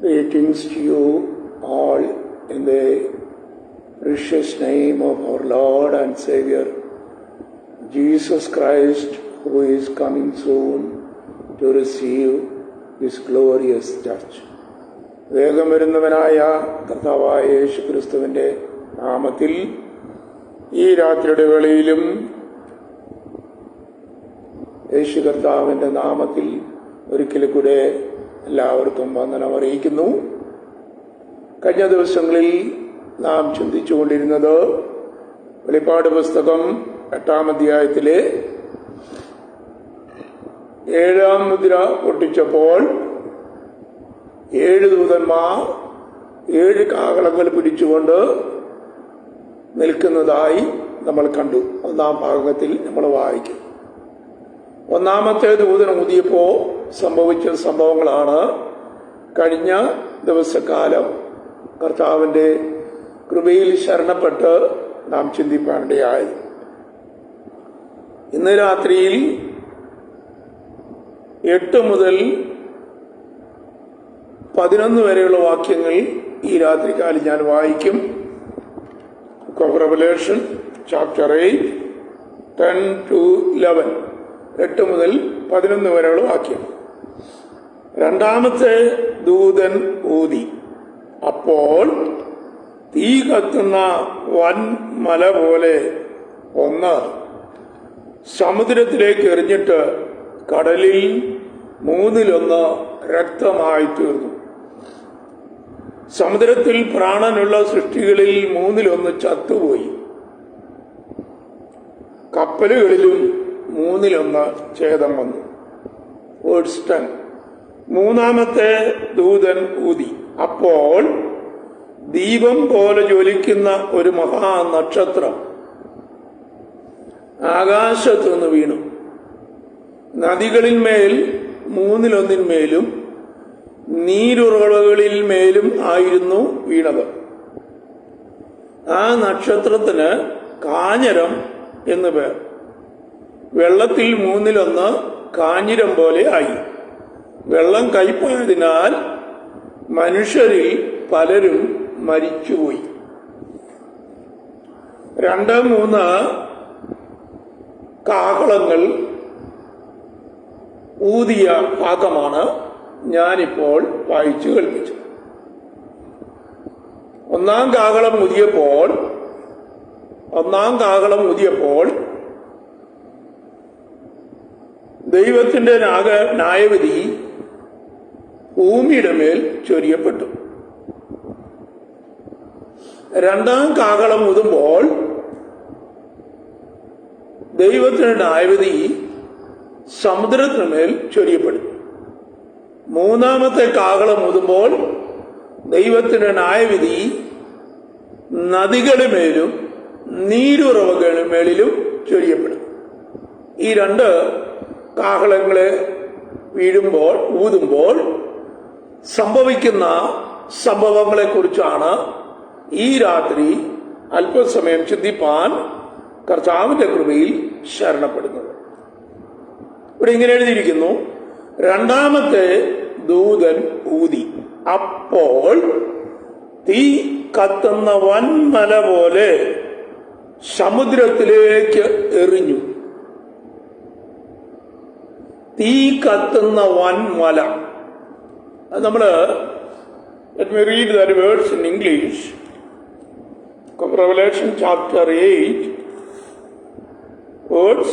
Greetings to you all in the precious name of our Lord and Savior, Jesus Christ, who is coming soon to receive His glorious church. വേഗം വരുന്നവനായ കർത്താവായ യേശു ക്രിസ്തുവിൻ്റെ നാമത്തിൽ ഈ രാത്രിയുടെ വേളയിലും യേശു കർത്താവിൻ്റെ നാമത്തിൽ ഒരിക്കൽ കൂടെ എല്ലാവർക്കും വന്ദനം അറിയിക്കുന്നു. കഴിഞ്ഞ ദിവസങ്ങളിൽ നാം ചിന്തിച്ചുകൊണ്ടിരുന്നത് വെളിപ്പാട് പുസ്തകം 8-ാം അധ്യായത്തിലെ 7-ാം മുദ്ര പൊട്ടിച്ചപ്പോൾ 7 ദൂതന്മാർ 7 കാഹളങ്ങൾ പിടിച്ചുകൊണ്ട് നിൽക്കുന്നതായി നമ്മൾ കണ്ടു. 1-ാം ഭാഗത്തിൽ നമ്മൾ വായിക്കും. 1-ാമത്തെ ദൂതൻ ഊതിയപ്പോൾ സംഭവിച്ച സംഭവങ്ങളാണ് കഴിഞ്ഞ ദിവസക്കാലം കർത്താവിൻ്റെ കൃപയിൽ ശരണപ്പെട്ട് നാം ചിന്തിപ്പാനിടയായത്. ഇന്ന് രാത്രിയിൽ 8 മുതൽ 11 വരെയുള്ള വാക്യങ്ങൾ ഈ രാത്രികാലം ഞാൻ വായിക്കും. Revelation chapter 8, 10 to 11. 8 മുതൽ 11 വരെയുള്ള വാക്യം. 2-ാമത്തെ ദൂതൻ ഊതി. അപ്പോൾ തീ കത്തുന്ന വൻ മല പോലെ ഒന്ന് സമുദ്രത്തിലേക്ക് എറിഞ്ഞിട്ട് കടലിൽ 1/3 രക്തമായി തീർന്നു. സമുദ്രത്തിൽ പ്രാണനുള്ള സൃഷ്ടികളിൽ 1/3 ചത്തുപോയി. കപ്പലുകളിലും 1/3 ഛേദം വന്നു. വേഴ്സ് 10. 3-ാമത്തെ ദൂതൻ ഊതി. അപ്പോൾ ദീപം പോലെ ജ്വലിക്കുന്ന ഒരു മഹാനക്ഷത്രം ആകാശത്തുനിന്ന് വീണു. നദികളിന്മേൽ 1/3 നീരുറവകളിൽ മേലും ആയിരുന്നു വീണത്. ആ നക്ഷത്രത്തിന് കാഞ്ഞിരം എന്ന് പേർ. വെള്ളത്തിൽ 1/3 കാഞ്ഞിരം പോലെ ആയി. വെള്ളം കയ്പായതിനാൽ മനുഷ്യരിൽ പലരും മരിച്ചുപോയി. 2-3 കാഹളങ്ങൾ ഊതിയ ഭാഗമാണ് ഞാനിപ്പോൾ വായിച്ചു കേൾപ്പിച്ചത്. 1-ാം കാഹളം ഊതിയപ്പോൾ ദൈവത്തിന്റെ ന്യായവിധി ഭൂമിയുടെ മേൽ ചൊരിയപ്പെട്ടു. 2-ാം കാഹളം ഊതുമ്പോൾ ദൈവത്തിന്റെ ന്യായവിധി സമുദ്രത്തിന് മേൽ ചൊരിയപ്പെടും. 3-ാമത്തെ കാഹളം ഊതുമ്പോൾ ദൈവത്തിന്റെ ന്യായവിധി നദികളുമേലും നീരുറവകളുമേലും ചൊരിയപ്പെടും. ഈ 2 കാഹളങ്ങളെ ഊതുമ്പോൾ സംഭവിക്കുന്ന സംഭവങ്ങളെ കുറിച്ചാണ് ഈ രാത്രി അല്പസമയം ചിന്തിപ്പാൻ കർത്താവിന്റെ കൃപയിൽ ശരണപ്പെടുന്നത്. ഇവിടെ ഇങ്ങനെ എഴുതിയിരിക്കുന്നു: 2-ാമത്തെ ദൂതൻ ഊതി. അപ്പോൾ തീ കത്തുന്ന വൻമല പോലെ സമുദ്രത്തിലേക്ക് എറിഞ്ഞു. തീ കത്തുന്ന വൻമല. നമ്മള് let me read that words in English. Revelation chapter 8, words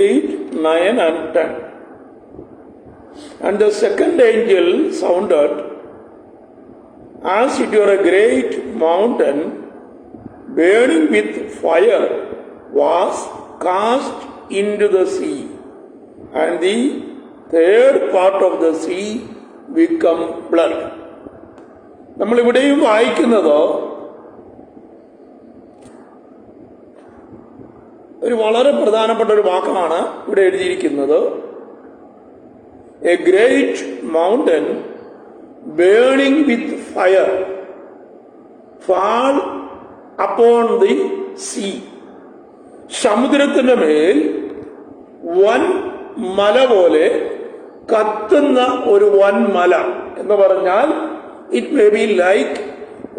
8, 9 and 10. And the second angel sounded, as it were a great mountain burning with fire was cast into the sea, and the third part of the sea become blood. നമ്മളിവിടെയും വായിക്കുന്നത് ഒരു വളരെ പ്രധാനപ്പെട്ട ഒരു വാക്കാണ് ഇവിടെ എഴുതിയിരിക്കുന്നത്. A great mountain burning with fire fall upon the see. സമുദ്രത്തിന്റെ മേൽ വൻ മല പോലെ കത്തുന്ന ഒരു വൻമല എന്ന് പറഞ്ഞാൽ it may be like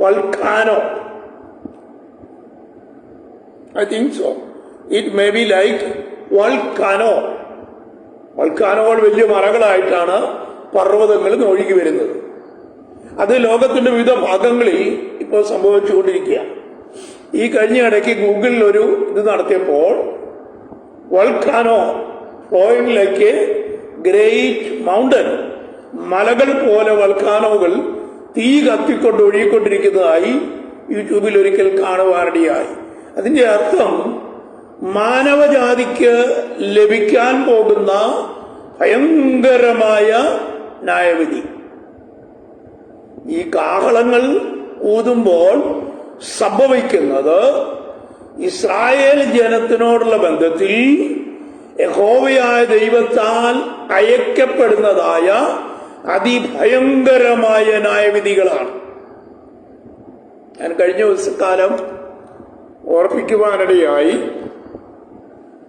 volcano. I think so. It may be like volcano. വൾക്കാനോകൾ വലിയ മലകളായിട്ടാണ് പർവ്വതങ്ങളിൽ നിന്ന് ഒഴുകി വരുന്നത്. അത് ലോകത്തിന്റെ വിവിധ ഭാഗങ്ങളിൽ ഇപ്പോൾ സംഭവിച്ചുകൊണ്ടിരിക്കുക. ഈ കഴിഞ്ഞ ഇടയ്ക്ക് ഗൂഗിളിൽ ഒരു ഇത് നടത്തിയപ്പോൾ volcano flowing like a great mountain, മലകൾ പോലെ വൾക്കാനോകൾ തീ കത്തിക്കൊണ്ട് ഒഴുകിക്കൊണ്ടിരിക്കുന്നതായി യൂട്യൂബിൽ ഒരിക്കൽ കാണുവാനിടയായി. അതിന്റെ അർത്ഥം മാനവജാതിക്ക് ലഭിക്കാൻ പോകുന്ന ഭയങ്കരമായ ന്യായവിധി. ഈ കാഹളങ്ങൾ ഊതുമ്പോൾ സംഭവിക്കുന്നത് ഇസ്രായേൽ ജനത്തിനോടുള്ള ബന്ധത്തിൽ യഹോവയായ ദൈവത്താൽ അയക്കപ്പെടുന്നതായ അതിഭയങ്കരമായ ന്യായവിധികളാണ്. ഞാൻ കഴിഞ്ഞ ദിവസക്കാലം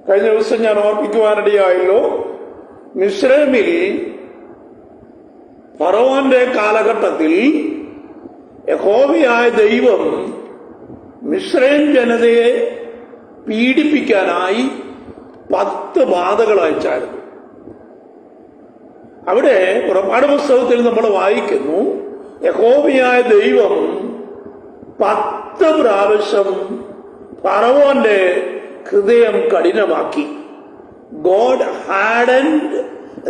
കഴിഞ്ഞ ദിവസം ഞാൻ ഓർപ്പിക്കുവാനിടയായല്ലോ, മിസ്രൈമിൽ ഫറവോന്റെ കാലഘട്ടത്തിൽ യഹോവയായ ദൈവം മിസ്രൈം ജനതയെ പീഡിപ്പിക്കാനായി 10 ബാധകൾ അയച്ചായിരുന്നു. അവിടെ പുറപ്പാട് പുസ്തകത്തിൽ നമ്മൾ വായിക്കുന്നു, യഹോവയായ ദൈവം 10 പ്രാവശ്യം ഫറവോന്റെ ഹൃദയം കഠിനമാക്കി. God hardened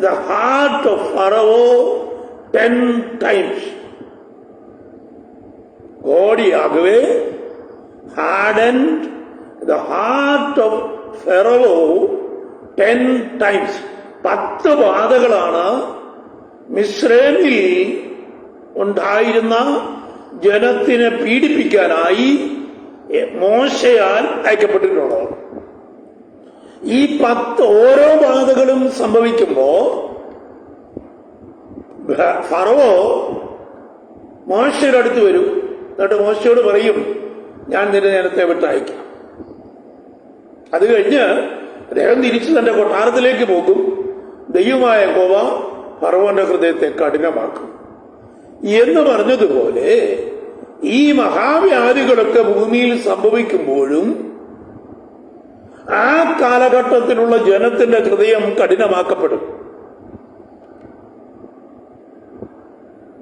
the heart of Pharaoh 10 times. God Yahweh hardened the heart of Pharaoh 10 times. 10 ബാധകളാണ് മിസ്രൈമിൽ ഉണ്ടായിരുന്ന ജനത്തിനെ പീഡിപ്പിക്കാനായി മോശയാൽ അയക്കപ്പെട്ടിട്ടുള്ളത്. ഈ 10 ഓരോ ബാധകളും സംഭവിക്കുമ്പോ ഫറവോ മോശയുടെ അടുത്ത് വരും. എന്നിട്ട് മോശയോട് പറയും, ഞാൻ നിന്റെ ജനത്തെ വിട്ടയക്കാം. അത് കഴിഞ്ഞ് അദ്ദേഹം തിരിച്ച് തന്റെ കൊട്ടാരത്തിലേക്ക് പോകും. ദൈവമായ യഹോവ ഫറവോന്റെ ഹൃദയത്തെ കഠിനമാക്കും എന്ന് പറഞ്ഞതുപോലെ ഈ മഹാവ്യാധികളൊക്കെ ഭൂമിയിൽ സംഭവിക്കുമ്പോഴും ആ കാലഘട്ടത്തിലുള്ള ജനത്തിന്റെ ഹൃദയം കഠിനമാക്കപ്പെടും.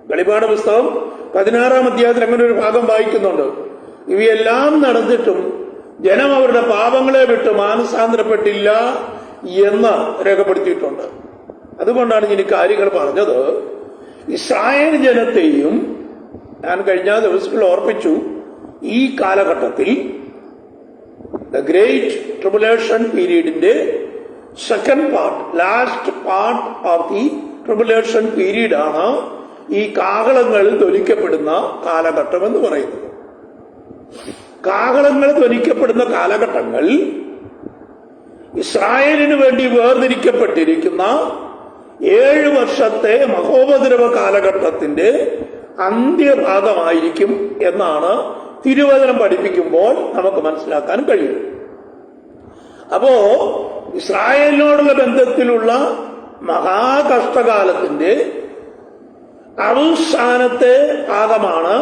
വെളിപ്പാട് പുസ്തകം 16-ാം അധ്യായത്തിൽ അങ്ങനെ ഒരു ഭാഗം വായിക്കുന്നുണ്ട്. ഇവയെല്ലാം നടന്നിട്ടും ജനം അവരുടെ പാപങ്ങളെ വിട്ട് മാനസാന്തരപ്പെട്ടില്ല എന്ന് രേഖപ്പെടുത്തിയിട്ടുണ്ട്. അതുകൊണ്ടാണ് ഞാൻ ഈ കാര്യങ്ങൾ പറഞ്ഞത്. ഇസ്രായേൽ ജനത്തെയും ഞാൻ കഴിഞ്ഞ ദിവസങ്ങളിൽ ഓർപ്പിച്ചു, ഈ കാലഘട്ടത്തിൽ ദ ഗ്രേറ്റ് ട്രിബുലേഷൻ പീരീഡിന്റെ second part, last part of the tribulation പീരീഡാണ് ഈ കാഹളങ്ങൾ ധ്വനിക്കപ്പെടുന്ന കാലഘട്ടം എന്ന് പറയുന്നത്. കാഹളങ്ങൾ ധ്വനിക്കപ്പെടുന്ന കാലഘട്ടങ്ങൾ ഇസ്രായേലിന് വേണ്ടി വേർതിരിക്കപ്പെട്ടിരിക്കുന്ന 7 വർഷത്തെ മഹോപദ്രവ കാലഘട്ടത്തിന്റെ അന്ത്യഭാഗമായിരിക്കും എന്നാണ് തിരുവചനം പഠിപ്പിക്കുമ്പോൾ നമുക്ക് മനസ്സിലാക്കാൻ കഴിയും. അപ്പോ ഇസ്രായേലിനോടുള്ള ബന്ധത്തിലുള്ള മഹാകഷ്ടകാലത്തിന്റെ അവസാനത്തെ ഭാഗമാണ്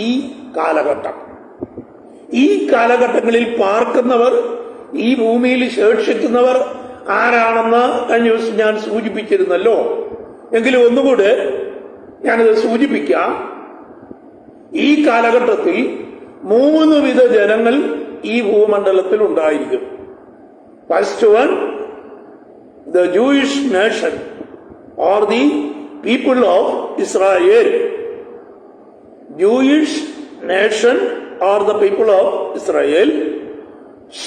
ഈ കാലഘട്ടം. ഈ കാലഘട്ടങ്ങളിൽ പാർക്കുന്നവർ, ഈ ഭൂമിയിൽ ശേഷിക്കുന്നവർ ആരാണെന്ന് കഴിഞ്ഞ ദിവസം ഞാൻ സൂചിപ്പിച്ചിരുന്നല്ലോ. എങ്കിലും ഒന്നുകൂടെ ഞാനിത് സൂചിപ്പിക്കാം. ഈ കാലഘട്ടത്തിൽ 3 വിധ ജനങ്ങൾ ഈ ഭൂമണ്ഡലത്തിൽ ഉണ്ടായിരിക്കും. First one, the Jewish nation or the people of Israel. Jewish nation or the people of Israel.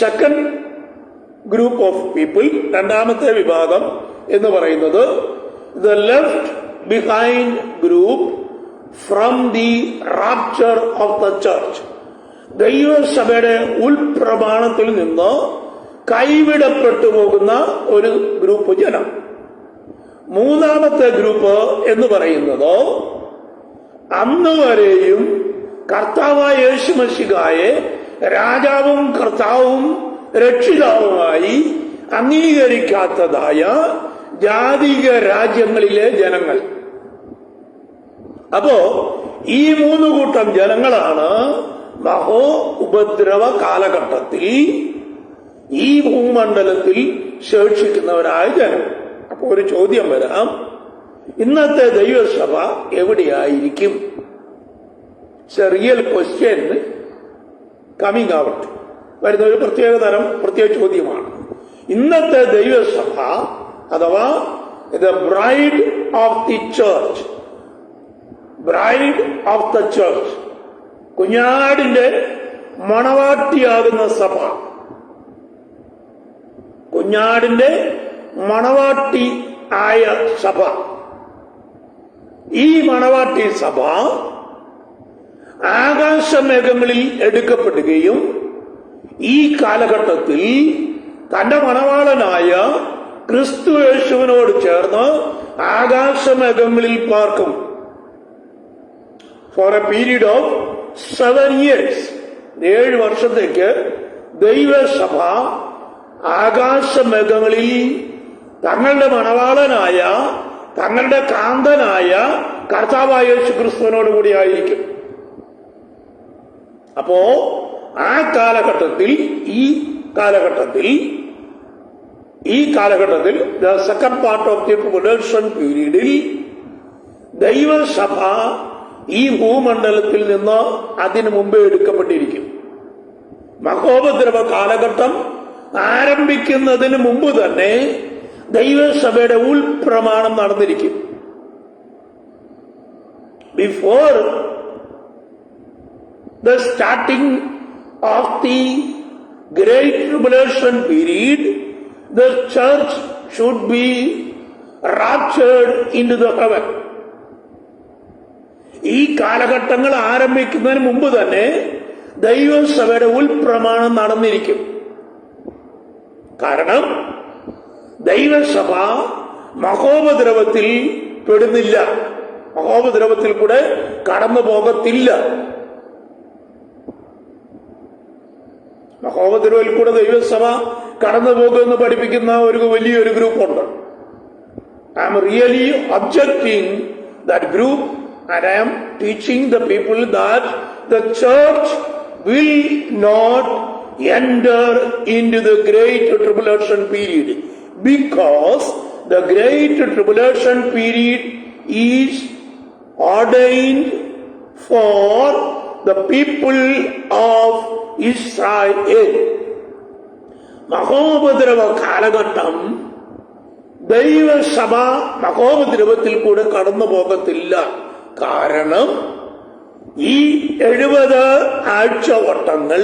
Second group of people, രണ്ടാമത്തെ വിഭാഗം എന്ന് പറയുന്നത് the left behind group from the rapture of the church. ദൈവസഭയുടെ ഉൾപ്രമാണത്തിൽ നിന്ന് കൈവിടപ്പെട്ടു പോകുന്ന ഒരു group ജനം. മൂന്നാമത്തെ ഗ്രൂപ്പ് എന്ന് പറയുന്നത് അന്ന് വരെയും കർത്താവായ യേശു മശിഹായെ രാജാവും കർത്താവും രക്ഷിതാവുമായി അംഗീകരിക്കാത്തതായ ജാതിക രാജ്യങ്ങളിലെ ജനങ്ങൾ. അപ്പോ ഈ 3 കൂട്ടം ജനങ്ങളാണ് മഹോ ഉപദ്രവ കാലഘട്ടത്തിൽ ഈ ഭൂമണ്ഡലത്തിൽ ശേഷിക്കുന്നവരായ ജനം. അപ്പൊ ഒരു ചോദ്യം വരാം, ഇന്നത്തെ ദൈവസഭ എവിടെയായിരിക്കും? റിയൽ ക്വസ്റ്റ്യൻ കമ്മിങ് ഔട്ട് വരുന്ന ഒരു പ്രത്യേക ചോദ്യമാണ്. ഇന്നത്തെ ദൈവസഭ അഥവാ the bride of the church, bride of the church, കുഞ്ഞാടിന്റെ മണവാട്ടിയാകുന്ന സഭ, കുഞ്ഞാടിന്റെ മണവാട്ടി ആയ സഭ, ഈ മണവാട്ടി സഭ ആകാശമേഘങ്ങളിൽ എടുക്കപ്പെടുകയും ഈ കാലഘട്ടത്തിൽ തന്റെ മണവാളനായ ക്രിസ്തു യേശുവിനോട് ചേർന്ന് ആകാശമേഘങ്ങളിൽ പാർക്കും. For a period of 7 years, 7 വർഷത്തേക്ക് ദൈവസഭ ആകാശമേഘങ്ങളിൽ തങ്ങളുടെ മണവാളനായ, തങ്ങളുടെ കാന്തനായ കർത്താവായ യേശു ക്രിസ്തുവിനോട് കൂടി ആയിരിക്കും. അപ്പോ ആ കാലഘട്ടത്തിൽ the second part of the tribulation പീരീഡിൽ ദൈവസഭ ഈ ഭൂമണ്ഡലത്തിൽ നിന്ന് അതിനു മുമ്പേ എടുക്കപ്പെട്ടിരിക്കും. മഹോപദ്രവ കാലഘട്ടം ആരംഭിക്കുന്നതിന് മുമ്പ് തന്നെ ദൈവസഭയുടെ ഉൾപ്രമാണം നടന്നിരിക്കും. Before the starting of the great tribulation period, the church should be raptured into the heaven. ഈ കാലഘട്ടങ്ങൾ ആരംഭിക്കുന്നതിന് മുമ്പ് തന്നെ ദൈവസഭയുടെ ഉൾപ്രമാണം നടന്നിരിക്കും. കാരണം ദൈവസഭ മഹോപദ്രവത്തിൽ പെടുന്നില്ല, മഹോപദ്രവത്തിൽ കൂടെ കടന്നു പോകത്തില്ല. മഹോപദ്രവത്തിൽ കൂടെ ദൈവസഭ കടന്നു പോകുമെന്ന് പഠിപ്പിക്കുന്ന വലിയൊരു ഗ്രൂപ്പുണ്ട്. I'm really objecting that group and I am teaching the people that the church will not enter into the great tribulation period, because the great tribulation period is ordained for the people of Israel. മഹോപദ്രവ കാലഘട്ടം ദൈവസഭ മഹോപദ്രവത്തിൽ കൂടെ കടന്നു പോകത്തില്ല. കാരണം ഈ 70 ആഴ്ചവട്ടങ്ങൾ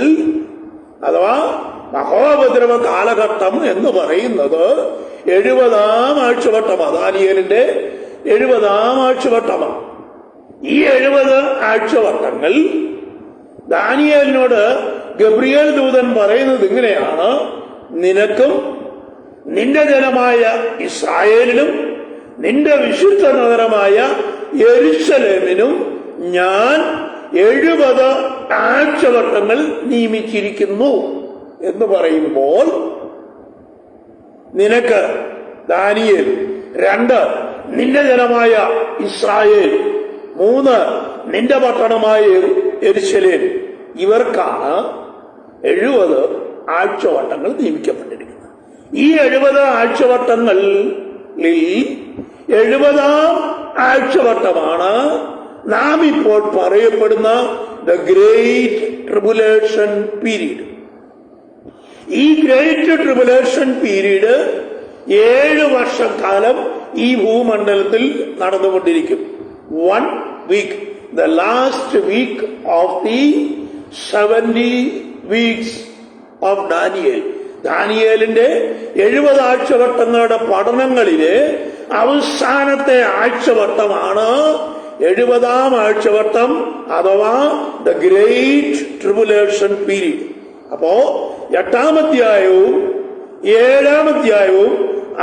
അഥവാ മഹോപദ്രവ കാലഘട്ടം എന്ന് പറയുന്നത് 70-ാം ആഴ്ചവട്ടമാണ്. ദാനിയേലിന്റെ 70-ാം ആഴ്ചവട്ടമാണ്. ഈ 70 ആഴ്ചവട്ടങ്ങൾ ദാനിയേലിനോട് ഗബ്രിയേൽ ദൂതൻ പറയുന്നത് ഇങ്ങനെയാണ്: നിനക്കും നിന്റെ ജനമായ ഇസ്രായേലിനും നിന്റെ വിശുദ്ധ നഗരമായ യെരൂശലേമിനും ഞാൻ 70 ആഴ്ചവട്ടങ്ങൾ നിയമിച്ചിരിക്കുന്നു എന്ന് പറയുമ്പോൾ, നിനക്ക് ദാനിയേൽ, 2 നിന്റെ ജനമായ ഇസ്രായേൽ, 3 നിന്റെ പട്ടണമായ യെരൂശലേം, ഇവർക്കാണ് 70 ആഴ്ചവട്ടങ്ങൾ നിയമിക്കപ്പെട്ടിരിക്കുന്നത്. ഈ 70 ആഴ്ചവട്ടങ്ങളിൽ 70-ാം ആഴ്ചവട്ടമാണ് നാം ഇപ്പോൾ പറയപ്പെടുന്ന ദ ഗ്രേറ്റ് ട്രിബുലേഷൻ പീരീഡ്. ഈ ഗ്രേറ്റ് ട്രിബുലേഷൻ പീരീഡ് 7 വർഷക്കാലം ഈ ഭൂമണ്ഡലത്തിൽ നടന്നുകൊണ്ടിരിക്കും. 1 week, the last week of the 70 weeks of Daniel. ദാനിയേലിന്റെ 70 ആഴ്ചവട്ടങ്ങളുടെ പഠനങ്ങളിലെ അവസാനത്തെ ആഴ്ചവട്ടമാണ് 70-ാം ആഴ്ചവട്ടം അഥവാ ദ ഗ്രേറ്റ് ട്രിബുലേഷൻ പീരീഡ്. അപ്പോ 8-ാം അധ്യായവും 7-ാം അധ്യായവും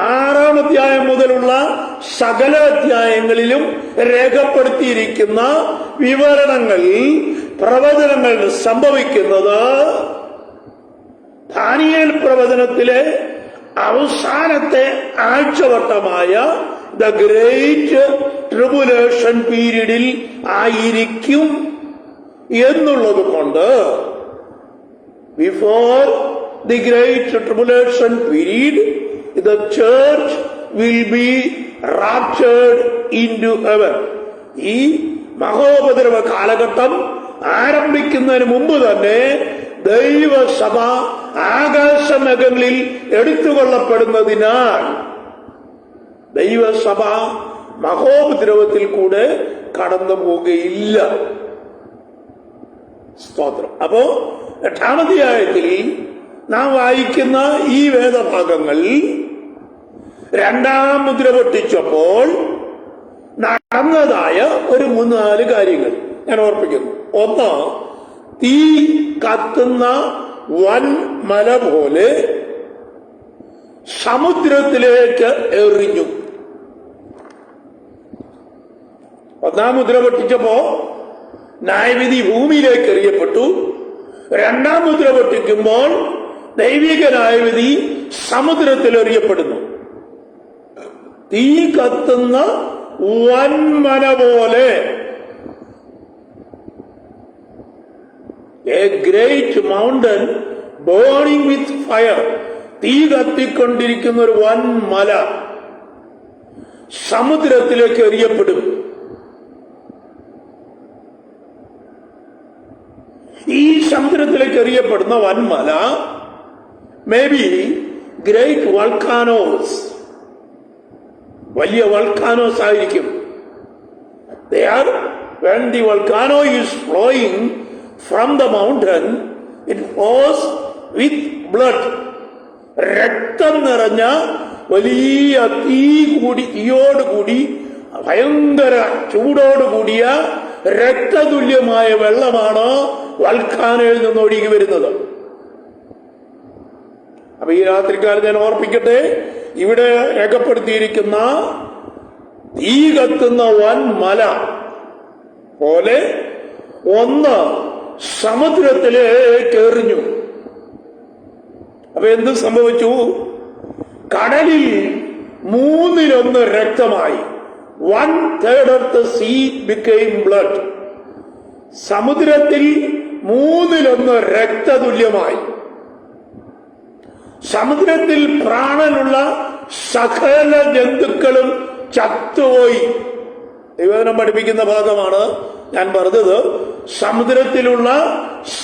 6-ാം അധ്യായം മുതലുള്ള സകല അധ്യായങ്ങളിലും രേഖപ്പെടുത്തിയിരിക്കുന്ന വിവരണങ്ങൾ, പ്രവചനങ്ങൾ സംഭവിക്കുന്നത് ദാനിയേൽ പ്രവചനത്തിലെ അവസാനത്തെ ആഴ്ചവട്ടമായ ദ ഗ്രേറ്റ് ട്രിബുലേഷൻ പീരീഡിൽ ആയിരിക്കും എന്നുള്ളത് കൊണ്ട് before the great tribulation period the church will be raptured into heaven. ഈ മഹോപദ്രവ കാലഘട്ടം ആരംഭിക്കുന്നതിന് മുമ്പ് തന്നെ ദൈവസഭ ആകാശമേഘങ്ങളിൽ എടുത്തുകൊള്ളപ്പെടുന്നതിനാൽ ദൈവസഭ മഹോപദ്രവത്തിൽ കൂടെ കടന്നു പോവുകയില്ല. സ്തോത്രം. അപ്പോ 8-ാം അധ്യായത്തിൽ നാം വായിക്കുന്ന ഈ വേദഭാഗങ്ങൾ 2-ാം മുദ്ര പൊട്ടിച്ചപ്പോൾ നടന്നതായ ഒരു 3-4 കാര്യങ്ങൾ ഞാൻ ഓർപ്പിക്കുന്നു. ഒന്ന്, തീ കത്തുന്ന വൻ മല പോലെ സമുദ്രത്തിലേക്ക് എറിഞ്ഞു. 1-ാം മുദ്ര പൊട്ടിച്ചപ്പോ ന്യായവിധി ഭൂമിയിലേക്ക് എറിയപ്പെട്ടു. 2-ാം മുദ്ര പൊട്ടിക്കുമ്പോൾ ദൈവിക ന്യായവിധി സമുദ്രത്തിൽ എറിയപ്പെടുന്നു. തീ കത്തുന്ന വൻമല പോലെ, A great mountain burning with fire, തീ കത്തിക്കൊണ്ടിരിക്കുന്ന ഒരു വൻ മല സമുദ്രത്തിലേക്ക് എറിയപ്പെടും. ഈ സമുദ്രത്തിലേക്ക് എറിയപ്പെടുന്ന വൻമല മേ ബി ഗ്രേറ്റ് വൾക്കാനോസ്, വലിയ വൾക്കാനോസ് ആയിരിക്കും. They are, when the volcano is flowing from the mountain, it flows with blood. രക്തം നിറഞ്ഞ വലിയ തീയോടുകൂടി ഭയങ്കര ചൂടോടുകൂടിയ രക്തതുല്യമായ വെള്ളമാണ് വൾക്കാനോയിൽ നിന്ന് ഒഴുകി വരുന്നത്. അപ്പൊ ഈ രാത്രിക്കാലം ഞാൻ ഓർപ്പിക്കട്ടെ, ഇവിടെ രേഖപ്പെടുത്തിയിരിക്കുന്ന തീ കത്തുന്ന വൻ മല പോലെ ഒന്ന് സമുദ്രത്തിലേക്ക് എറിഞ്ഞു. അപ്പൊ എന്ത് സംഭവിച്ചു? കടലിൽ 1/3 രക്തമായി. 1/3 of the sea became blood. സമുദ്രത്തിൽ 1/3 രക്തതുല്യമായി. സമുദ്രത്തിൽ പ്രാണനുള്ള സകല ജന്തുക്കളും ചത്തുപോയി. ദൈവവചനം പഠിപ്പിക്കുന്ന ഭാഗമാണ് ഞാൻ പറഞ്ഞത്. സമുദ്രത്തിലുള്ള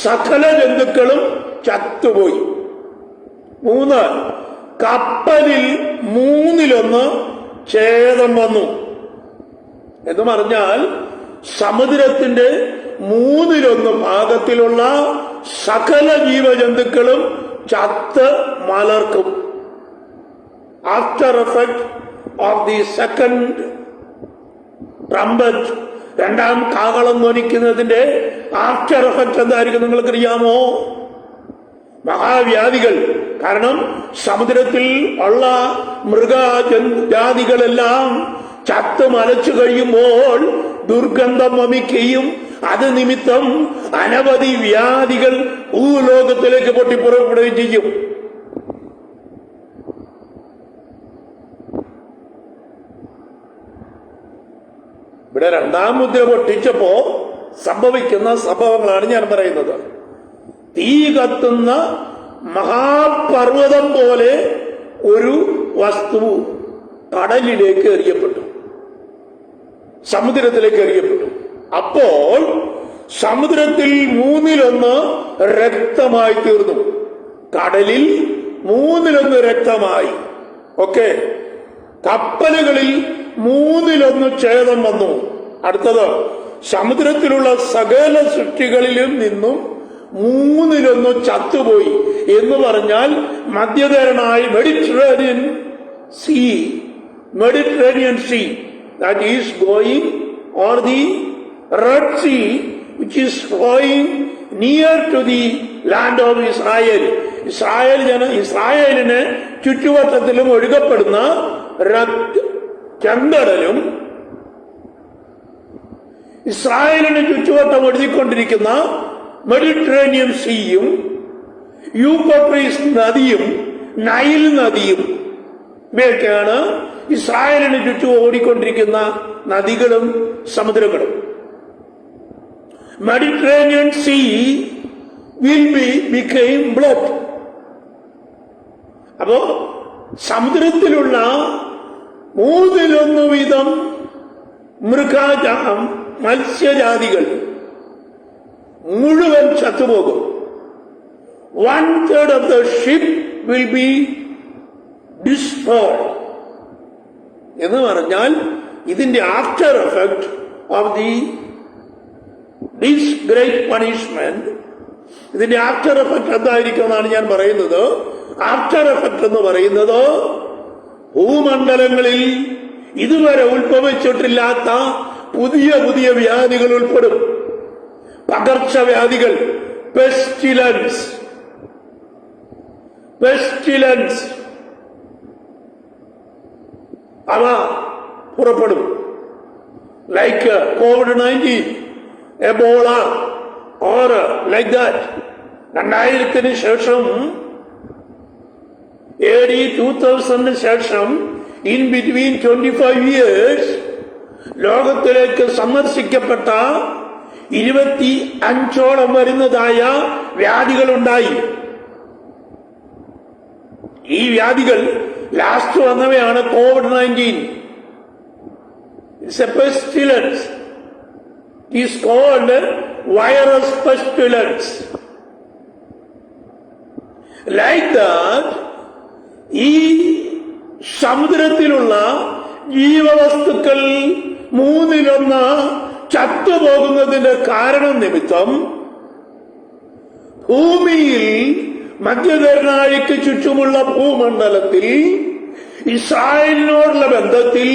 സകല ജന്തുക്കളും ചത്തുപോയി. 3, കപ്പലിൽ 1/3 ഛേദം വന്നു. എന്ന് പറഞ്ഞാൽ സമുദ്രത്തിന്റെ 1/3 ഭാഗത്തിലുള്ള സകല ജീവജന്തുക്കളും ചത്ത് മലർക്കും. After effect of the second trumpet, 2-ാം കാഹളം ധ്വനിക്കുന്നതിന്റെ ആഫ്റ്റർ എഫക്ട് എന്തായിരിക്കും നിങ്ങൾക്കറിയാമോ? മഹാവ്യാധികൾ. കാരണം സമുദ്രത്തിൽ ഉള്ള മൃഗജാതികളെല്ലാം ചത്ത് മലച്ചു കഴിയുമ്പോൾ ദുർഗന്ധം വമിക്കുകയും അത് നിമിത്തം അനവധി വ്യാധികൾ ഭൂലോകത്തിലേക്ക് പൊട്ടിപ്പുറപ്പെടുകയും ചെയ്യും. ഇവിടെ 2-ാം മുദ്ര പൊട്ടിച്ചപ്പോ സംഭവിക്കുന്ന സംഭവങ്ങളാണ് ഞാൻ പറയുന്നത്. തീ കത്തുന്ന മഹാപർവ്വതം പോലെ ഒരു വസ്തു കടലിലേക്ക് എറിയപ്പെട്ടു, സമുദ്രത്തിലേക്ക് എറിയപ്പെട്ടു. അപ്പോൾ സമുദ്രത്തിൽ 1/3 രക്തമായി തീർന്നു. കടലിൽ 1/3 രക്തമായി. ഓക്കെ. കപ്പലുകളിൽ 1/3 ഛേദം വന്നു. അടുത്തത്, സമുദ്രത്തിലുള്ള സകല സൃഷ്ടികളിലും നിന്നും 1/3 ചത്തുപോയി. എന്ന് പറഞ്ഞാൽ മധ്യധരനായ Mediterranean sea that is going, or the Red Sea which is flowing near to the land of Israel. ഇസ്രായേലിന് ചുറ്റുവട്ടത്തിലും ഒഴുകപ്പെടുന്ന ചെങ്കടലും ഇസ്രായേലിന് ചുറ്റുവട്ടം ഒഴുകിക്കൊണ്ടിരിക്കുന്ന മെഡിറ്ററേനിയൻ സീയും യൂഫ്രട്ടീസ് നദിയും നൈൽ നദിയും ഇവയൊക്കെയാണ് ഇസ്രായേലിന് ചുറ്റും ഓടിക്കൊണ്ടിരിക്കുന്ന നദികളും സമുദ്രങ്ങളും. Mediterranean sea will became blood. അപ്പോ സമുദ്രത്തിലുള്ള 1/3 വീതം മത്സ്യജാതികൾ മുഴുവൻ ചത്തുപോകും. 1/3 of the ship will be destroyed. എന്ന് പറഞ്ഞാൽ ഇതിന്റെ after effect of this great punishment, ഇതിന്റെ ആഫ്റ്റർ എഫക്ട് എന്തായിരിക്കും എന്നാണ് ഞാൻ പറയുന്നത്. ആഫ്റ്റർ എഫക്ട് എന്ന് പറയുന്നത് ഭൂമണ്ഡലങ്ങളിൽ ഇതുവരെ ഉത്ഭവിച്ചിട്ടില്ലാത്ത പുതിയ പുതിയ വ്യാധികൾ ഉൾപ്പെടും. പകർച്ചവ്യാധികൾ, പെസ്റ്റിലൻസ് അവ പുറപ്പെടും. Like COVID-19, Ebola or like that. 2000 ശേഷം, AD 2000 ശേഷം, ഇൻ ബിറ്റ്വീൻ 25 years ലോകത്തിലേക്ക് സന്ദർശിക്കപ്പെട്ട 25ഓളം വരുന്നതായ വ്യാധികളുണ്ടായി. ഈ വ്യാധികൾ last വന്നവയാണ് COVID-19. It's a pestilence. It is called virus pestilence. Like that, ഈ സമുദ്രത്തിലുള്ള ജീവവസ്തുക്കൾ 1/3 ചത്തുപോകുന്നതിന്റെ കാരണം നിമിത്തം ഭൂമിയിൽ മധ്യധരനാഴിക്ക് ചുറ്റുമുള്ള ഭൂമണ്ഡലത്തിൽ ഇസ്രായേലിനോടുള്ള ബന്ധത്തിൽ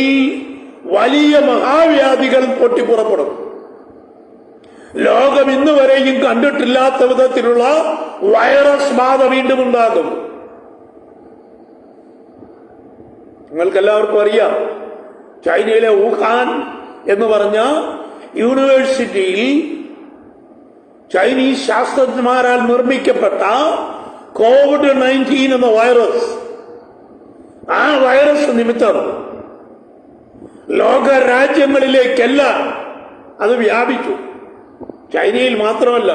വലിയ മഹാവ്യാധികൾ പൊട്ടിപ്പുറപ്പെടും. ലോകം ഇന്നുവരെയും കണ്ടിട്ടില്ലാത്ത വിധത്തിലുള്ള വൈറസ് ബാധ വീണ്ടും ഉണ്ടാകും. നിങ്ങൾക്കെല്ലാവർക്കും അറിയാം, ചൈനയിലെ വുഹാൻ എന്ന് പറഞ്ഞ യൂണിവേഴ്സിറ്റിയിൽ ചൈനീസ് ശാസ്ത്രജ്ഞന്മാരാൽ നിർമ്മിക്കപ്പെട്ട COVID-19 എന്ന വൈറസ്, ആ വൈറസ് നിമിത്തം ലോക രാജ്യങ്ങളിലേക്കെല്ലാം അത് വ്യാപിച്ചു. ചൈനയിൽ മാത്രമല്ല,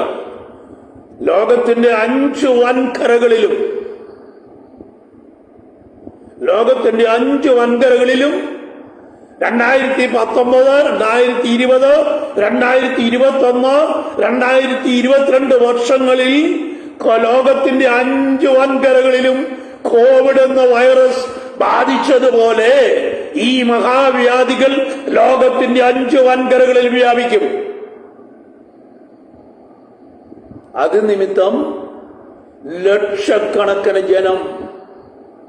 ലോകത്തിന്റെ 5 വൻകരകളിലും 2019, 2020, 2021, 2022 വർഷങ്ങളിൽ ലോകത്തിന്റെ 5 വൻകരകളിലും കോവിഡ് എന്ന വൈറസ് ബാധിച്ചതുപോലെ ഈ മഹാവ്യാധികൾ ലോകത്തിന്റെ 5 വൻകരകളിൽ വ്യാപിക്കും. അത് നിമിത്തം ലക്ഷക്കണക്കിന് ജനം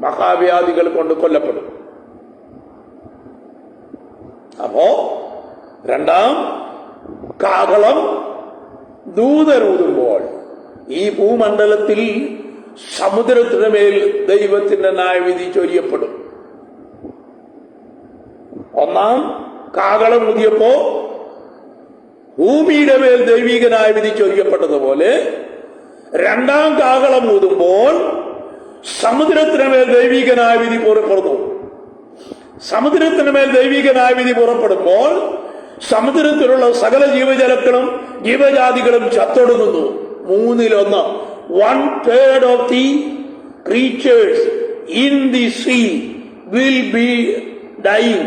മഹാവ്യാധികൾ കൊണ്ട് കൊല്ലപ്പെടും. അപ്പോ 2ാം കാഹളം ദൂതരൂതുമ്പോൾ ഈ ഭൂമണ്ഡലത്തിൽ സമുദ്രത്തിന് മേൽ ദൈവത്തിന്റെ ന്യായവിധി ചൊരിയപ്പെടും. 1ാം കാഹളം ഊതിയപ്പോ ഭൂമിയുടെ മേൽ ദൈവിക ന്യായവിധി ചൊരിയപ്പെട്ടതുപോലെ 2ാം കാഹളം ഊതുമ്പോൾ സമുദ്രത്തിന് മേൽ ദൈവിക ന്യായവിധി പുറപ്പെടുന്നു. സമുദ്രത്തിന് മേൽ ദൈവിക ന്യായവിധി പുറപ്പെടുമ്പോൾ സമുദ്രത്തിലുള്ള സകല ജീവജലങ്ങളും ജീവജാതികളും ചത്തൊടുങ്ങുന്നു. 1/3 1/3 of the creatures in the sea will be dying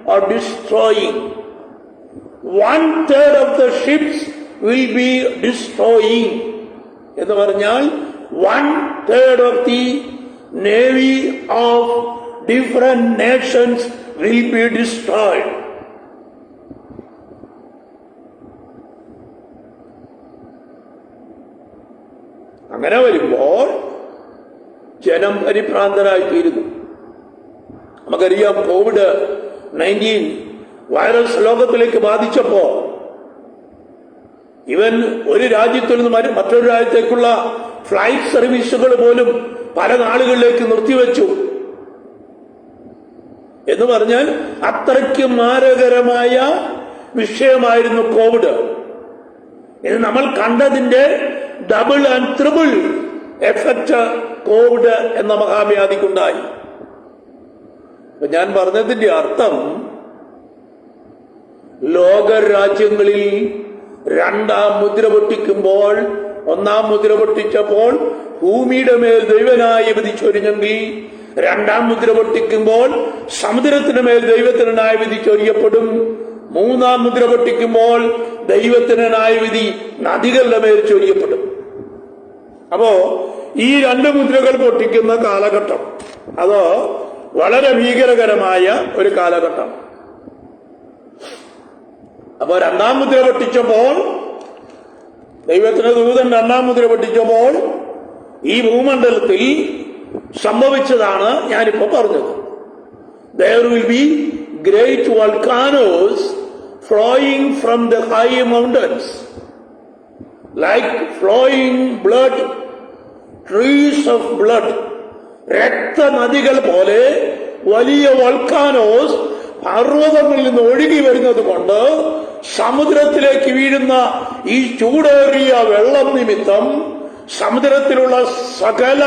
or destroying. 1/3 of the ships will be destroying. എന്ന് പറഞ്ഞാൽ 1/3 of the navy of different nations will be destroyed. അങ്ങനെ വരുമ്പോൾ ജനം പരിഭ്രാന്തരായി തീരുന്നു. നമുക്കറിയാം, COVID-19 വൈറസ് ലോകത്തിലേക്ക് ബാധിച്ചപ്പോ ഇവൻ ഒരു രാജ്യത്തിൽ നിന്ന് മറ്റൊരു രാജ്യത്തേക്കുള്ള ഫ്ലൈറ്റ് സർവീസുകൾ പോലും പല നാളുകളിലേക്ക് നിർത്തിവെച്ചു. എന്ന് പറഞ്ഞാൽ അത്രയ്ക്ക് മാരകരമായ വിഷയമായിരുന്നു കോവിഡ്. ഇത് നമ്മൾ കണ്ടതിന്റെ double and triple effect Covid എന്ന മഹാവ്യാധിക്കുണ്ടായി. ഞാൻ പറഞ്ഞതിന്റെ അർത്ഥം, ലോകരാജ്യങ്ങളിൽ രണ്ടാം മുദ്ര പൊട്ടിക്കുമ്പോൾ, ഒന്നാം മുദ്ര പൊട്ടിച്ചപ്പോൾ ഭൂമിയുടെ മേൽ ദൈവനായ വിധി ചൊരിഞ്ഞെങ്കിൽ, രണ്ടാം മുദ്ര പൊട്ടിക്കുമ്പോൾ സമുദ്രത്തിന് മേൽ ദൈവത്തിന് ന്യായവിധി ചൊരിയപ്പെടും. മൂന്നാം മുദ്ര പൊട്ടിക്കുമ്പോൾ ദൈവത്തിന് ന്യായവിധി നദികളുടെ മേൽ ചൊരിയപ്പെടും. അപ്പോ ഈ രണ്ട് മുദ്രകൾ പൊട്ടിക്കുന്ന കാലഘട്ടം അത് വളരെ ഭീകരകരമായ ഒരു കാലഘട്ടം. അപ്പോ രണ്ടാം മുദ്ര പൊട്ടിച്ചപ്പോൾ, ദൈവത്തിന്റെ ദൂതൻ രണ്ടാം മുദ്ര പൊട്ടിച്ചപ്പോൾ ഈ ഭൂമണ്ഡലത്തിൽ സംഭവിച്ചതാണ് ഞാനിപ്പോ പറഞ്ഞത്. There will be great volcanoes flowing from the high mountains, like flowing blood, trees of blood. രക്തനദികൾ പോലെ വലിയ വോൾക്കാനോസ് പർവ്വതങ്ങളിൽ നിന്ന് ഒഴുകി വരുന്നത് കൊണ്ട് സമുദ്രത്തിലേക്ക് വീഴുന്ന ഈ ചൂടേറിയ വെള്ളം നിമിത്തം സമുദ്രത്തിലുള്ള സകല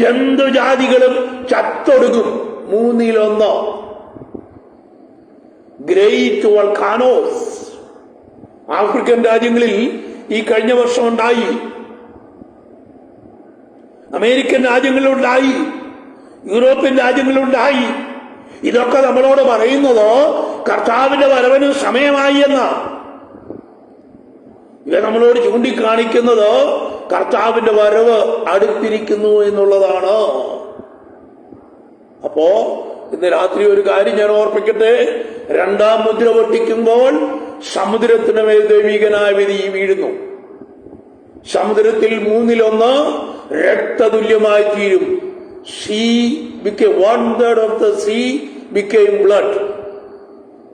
ജന്തുജാതികളും ചത്തൊടുങ്ങും. 1/3 ഗ്രേറ്റ് വോൾക്കാനോസ് ആഫ്രിക്കൻ രാജ്യങ്ങളിൽ ഈ കഴിഞ്ഞ വർഷം ഉണ്ടായി, അമേരിക്കൻ രാജ്യങ്ങളിലുണ്ടായി, യൂറോപ്യൻ രാജ്യങ്ങളിലുണ്ടായി. ഇതൊക്കെ നമ്മളോട് പറയുന്നതോ കർത്താവിന്റെ വരവിന് സമയമായി എന്നാണ്. ഇവ നമ്മളോട് ചൂണ്ടിക്കാണിക്കുന്നത് കർത്താവിന്റെ വരവ് അടുത്തിരിക്കുന്നു എന്നുള്ളതാണ്. അപ്പോ ഇന്ന് രാത്രി ഒരു കാര്യം ഞാൻ ഓർപ്പിക്കട്ടെ. രണ്ടാം മുദ്ര പൊട്ടിക്കുമ്പോൾ സമുദ്രത്തിന് മേൽ ദൈവികനായ വിധി വീഴുന്നു. സമുദ്രത്തിൽ 1/3 രക്തതുല്യമായി തീരും. Sea became 1/3 of the sea became blood.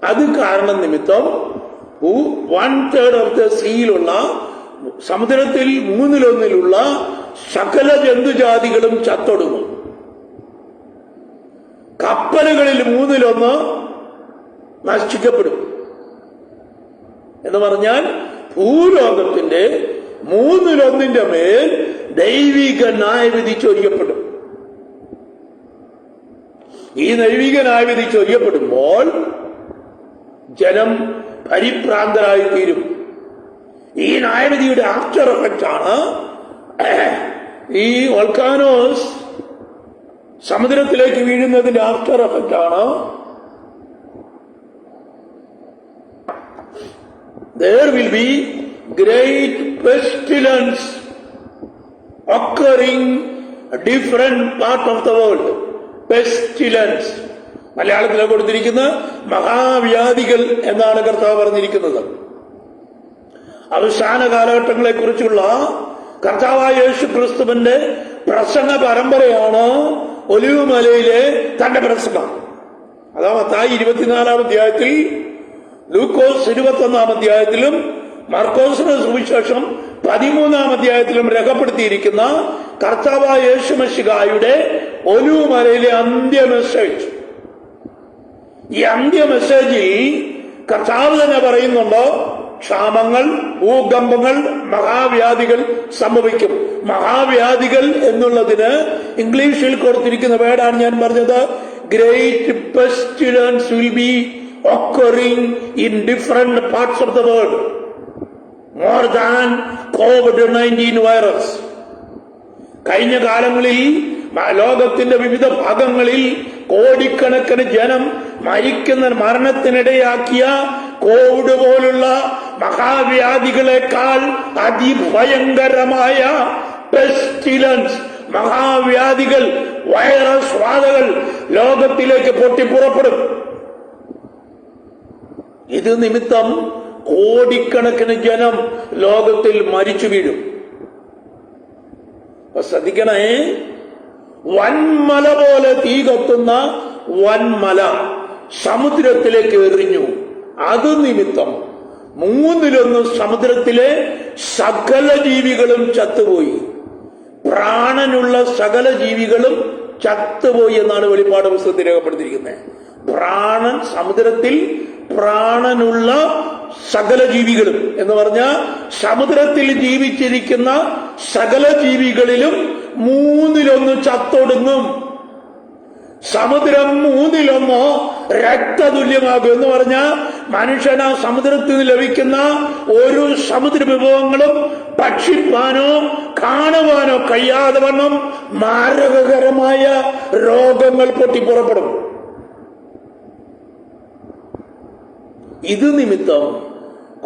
അത് കാരണം നിമിത്തം 1/3 of the seaയിലുള്ള സമുദ്രത്തിൽ 1/3 സകല ജന്തുജാതികളും ചത്തൊടുങ്ങും. കപ്പലുകളിൽ 1/3 നശിക്കപ്പെടും. എന്ന് പറഞ്ഞാൽ ഭൂലോകത്തിന്റെ 1/3 മേൽ ദൈവിക ന്യായവിധി ചൊരിയപ്പെടും. ഈ ദൈവിക ന്യായവിധി ചൊരിയപ്പെടുമ്പോൾ ജനം പരിഭ്രാന്തരായി തീരും. ഈ ന്യായവിധിയുടെ ആഫ്റ്റർ എഫക്റ്റ് ആണ് ഈ വോൾക്കാനോസ് സമുദ്രത്തിലേക്ക് വീഴുന്നതിന്റെ ആഫ്റ്റർ എഫക്റ്റ് ആണ് there will be great pestilence occurring different part of the world. Pestilence മലയാളത്തിൽ കൊടുത്തിരിക്കുന്ന മഹാവ്യാധികൾ എന്നാണ് കർത്താവ് പറഞ്ഞിരിക്കുന്നത്. അവസാന കാലഘട്ടങ്ങളെ കുറിച്ചുള്ള കർത്താവായ യേശു ക്രിസ്തുവിന്റെ പ്രസംഗ പരമ്പരയാണ് ഒലിവ് മലയിലെ തന്റെ പ്രസംഗം. അതാ മത്തായി 24-ാം അധ്യായത്തിൽ, ലൂക്കോസ് 21-ാം അധ്യായത്തിലും മർക്കോസിന്റെ സുവിശേഷം 13-ാം അധ്യായത്തിലും രേഖപ്പെടുത്തിയിരിക്കുന്ന കർത്താവായ യേശു മിശിഹായുടെ ഒലിവ് മലയിലെ അന്ത്യ മെസ്സേജ്. ഈ അന്ത്യ മെസ്സേജിൽ കർത്താവ് തന്നെ പറയുന്നുണ്ടോ, ക്ഷാമങ്ങൾ, ഭൂകമ്പങ്ങൾ, മഹാവ്യാധികൾ സംഭവിക്കും. മഹാവ്യാധികൾ എന്നുള്ളതിന് ഇംഗ്ലീഷിൽ കൊടുത്തിരിക്കുന്ന വേർഡാണ് ഞാൻ പറഞ്ഞത്. Great pestilence will be occurring in different parts of the world, more than COVID-19 virus. കഴിഞ്ഞ കാലങ്ങളിൽ ലോകത്തിന്റെ വിവിധ ഭാഗങ്ങളിൽ കോടിക്കണക്കിന് ജനം മരിക്കുന്ന മരണത്തിനിടയാക്കിയ കോവിഡ് പോലുള്ള മഹാവ്യാധികളെക്കാൾ അതിഭയങ്കരമായ പെസ്റ്റിലൻസ്, മഹാവ്യാധികൾ, വൈറസ് ബാധകൾ ലോകത്തിലേക്ക് പൊട്ടിപ്പുറപ്പെടും. ഇത് നിമിത്തം കോടിക്കണക്കിന് ജനം ലോകത്തിൽ മരിച്ചു വീഴും. ശ്രദ്ധിക്കണേ, വൻമല പോലെ തീ കത്തുന്ന വൻമല സമുദ്രത്തിലേക്ക് എറിഞ്ഞു. അത് നിമിത്തം 1/3 സമുദ്രത്തിലെ സകല ജീവികളും ചത്തുപോയി. പ്രാണനുള്ള സകല ജീവികളും ചത്തുപോയി എന്നാണ് വെളിപ്പാട് പുസ്തകത്തിൽ രേഖപ്പെടുത്തിയിരിക്കുന്നത്. പ്രാണൻ, സമുദ്രത്തിൽ പ്രാണനുള്ള സകല ജീവികളും എന്ന് പറഞ്ഞാൽ സമുദ്രത്തിൽ ജീവിച്ചിരിക്കുന്ന സകല ജീവികളിലും 1/3 ചത്തൊടുങ്ങും. സമുദ്രം 1/3 രക്തതുല്യമാകും എന്ന് പറഞ്ഞാൽ മനുഷ്യന് സമുദ്രത്തിൽ നിന്ന് ലഭിക്കുന്ന ഒരു സമുദ്ര വിഭവങ്ങളും ഭക്ഷിപ്പാനോ കാണുവാനോ കഴിയാതെ വണ്ണം മാരകകരമായ രോഗങ്ങൾ പൊട്ടിപ്പുറപ്പെടും. ഇത് നിമിത്തം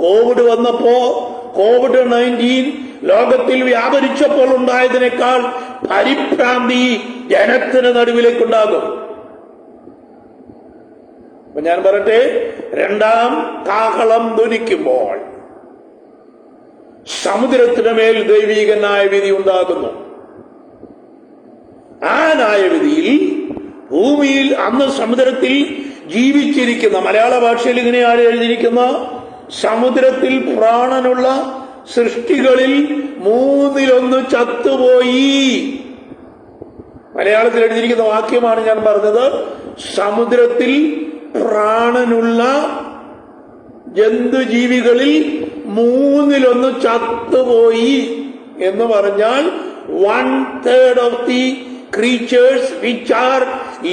കോവിഡ് വന്നപ്പോ COVID-19 ലോകത്തിൽ വ്യാപരിച്ചപ്പോൾ ഉണ്ടായതിനേക്കാൾ പരിഭ്രാന്തി ജനത്തിന് നടുവിലേക്കുണ്ടാകും. അപ്പൊ ഞാൻ പറയട്ടെ, 2ാം കാഹളം ധ്വനിക്കുമ്പോൾ സമുദ്രത്തിന് മേൽ ദൈവിക ന്യായവിധി ഉണ്ടാകുന്നു. ആ ന്യായവിധിയിൽ ഭൂമിയിൽ അന്ന് സമുദ്രത്തിൽ ജീവിച്ചിരിക്കുന്ന, മലയാള ഭാഷയിൽ ഇങ്ങനെയാണ് എഴുതിയിരിക്കുന്ന, സമുദ്രത്തിൽ പ്രാണനുള്ള സൃഷ്ടികളിൽ 1/3 ചത്തുപോയി. മലയാളത്തിൽ എഴുതിയിരിക്കുന്ന വാക്യമാണ് ഞാൻ പറഞ്ഞത്. സമുദ്രത്തിൽ പ്രാണനുള്ള ജന്തുജീവികളിൽ 1/3 ചത്തുപോയി എന്ന് പറഞ്ഞാൽ 1/3 of the creatures which are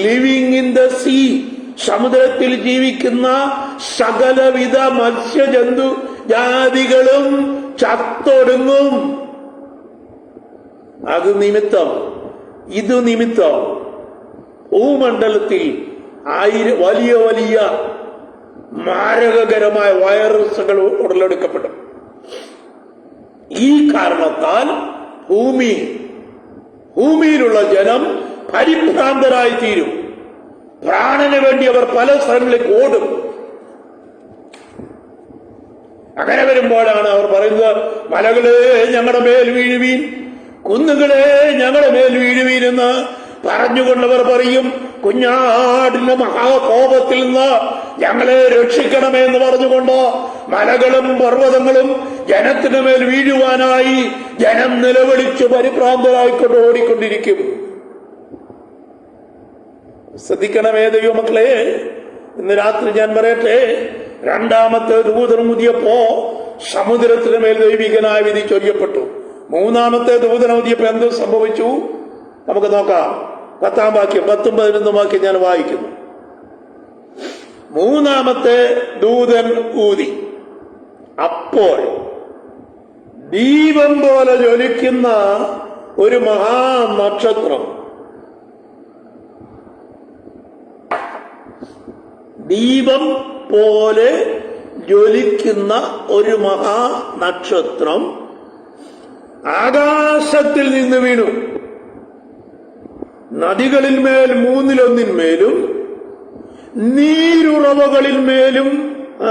living in the sea, സമുദ്രത്തിൽ ജീവിക്കുന്ന സകലവിധ മത്സ്യജന്തു ജാതികളും ചത്തൊടുങ്ങും. ഇത് നിമിത്തം ഭൂമണ്ഡലത്തിൽ വലിയ വലിയ മാരകകരമായ വൈറസുകൾ ഉടലെടുക്കപ്പെടും. ഈ കാരണത്താൽ ഭൂമിയിലുള്ള ജനം പരിഭ്രാന്തരായി തീരും. പ്രാണന് വേണ്ടി അവർ പല സ്ഥലങ്ങളിലേക്ക് ഓടും. അങ്ങനെ വരുമ്പോഴാണ് അവർ പറയുന്നത്, മലകളെ ഞങ്ങളുടെ മേൽ വീഴുവീൻ, കുന്നുകളെ ഞങ്ങളുടെ മേൽ വീഴുവീൻ എന്ന് പറഞ്ഞുകൊണ്ടവർ പറയും, കുഞ്ഞാടിന്റെ മഹാകോപത്തിൽ നിന്ന് ഞങ്ങളെ രക്ഷിക്കണമെന്ന് പറഞ്ഞുകൊണ്ട് മലകളും പർവ്വതങ്ങളും ജനത്തിന് മേൽ വീഴുവാനായി ജനം നിലവിളിച്ച് പരിഭ്രാന്തരായിക്കൊണ്ട് ഓടിക്കൊണ്ടിരിക്കും. ശ്രദ്ധിക്കണമേ ദൈവമക്കളെ, ഇന്ന് രാത്രി ഞാൻ പറയട്ടെ, 2ാമത്തെ ദൂതൻ ഊതിയപ്പോ സമുദ്രത്തിന് മേൽ ദൈവികനായ വിധി ചൊരിയപ്പെട്ടു. 3ാമത്തെ ദൂതൻ ഊതിയപ്പോ എന്ത് സംഭവിച്ചു നമുക്ക് നോക്കാം. 10-ാം വാക്യം, 10ഉം 11ഉം വാക്യം ഞാൻ വായിക്കുന്നു. 3ാമത്തെ ദൂതൻ ഊതി, അപ്പോൾ ദീപം പോലെ ജ്വലിക്കുന്ന ഒരു മഹാനക്ഷത്രം, ദീപം പോലെ ജ്വലിക്കുന്ന ഒരു മഹാനക്ഷത്രം ആകാശത്തിൽ നിന്ന് വീണു. നദികളിൽ മേൽ 1/3 നീരുറവകളിൽ മേലും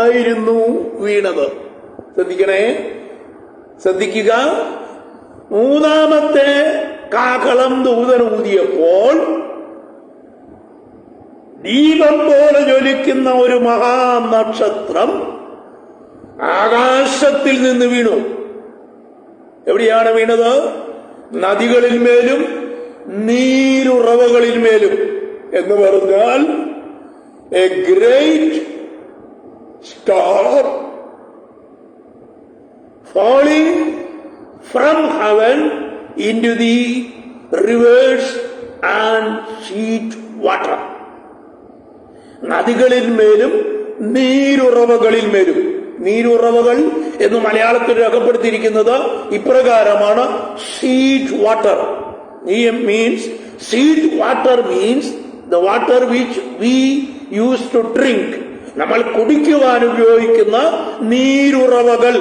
ആയിരുന്നു വീണത്. ശ്രദ്ധിക്കുക. 3ാമത്തെ കാഹളം ദൂതൻ ഊതിയപ്പോൾ ദീപം പോലെ ജ്വലിക്കുന്ന ഒരു മഹാനക്ഷത്രം ആകാശത്തിൽ നിന്ന് വീണു. എവിടെയാണ് വീണത്? നദികളിൽ മേലും നീരുറവകളിൽ മേലും. എന്ന് പറഞ്ഞാൽ A great star falling from heaven into the rivers and sheet water. നദികളിൽ മേലും നീരുറവകളിൽ മേലും. നീരുറവകൾ എന്ന് മലയാളത്തിൽ രേഖപ്പെടുത്തിയിരിക്കുന്നത് ഇപ്രകാരമാണ്: seat water. Seat water means the water which we use to drink. നമ്മൾ കുടിക്കുവാൻ ഉപയോഗിക്കുന്ന നീരുറവകൾ,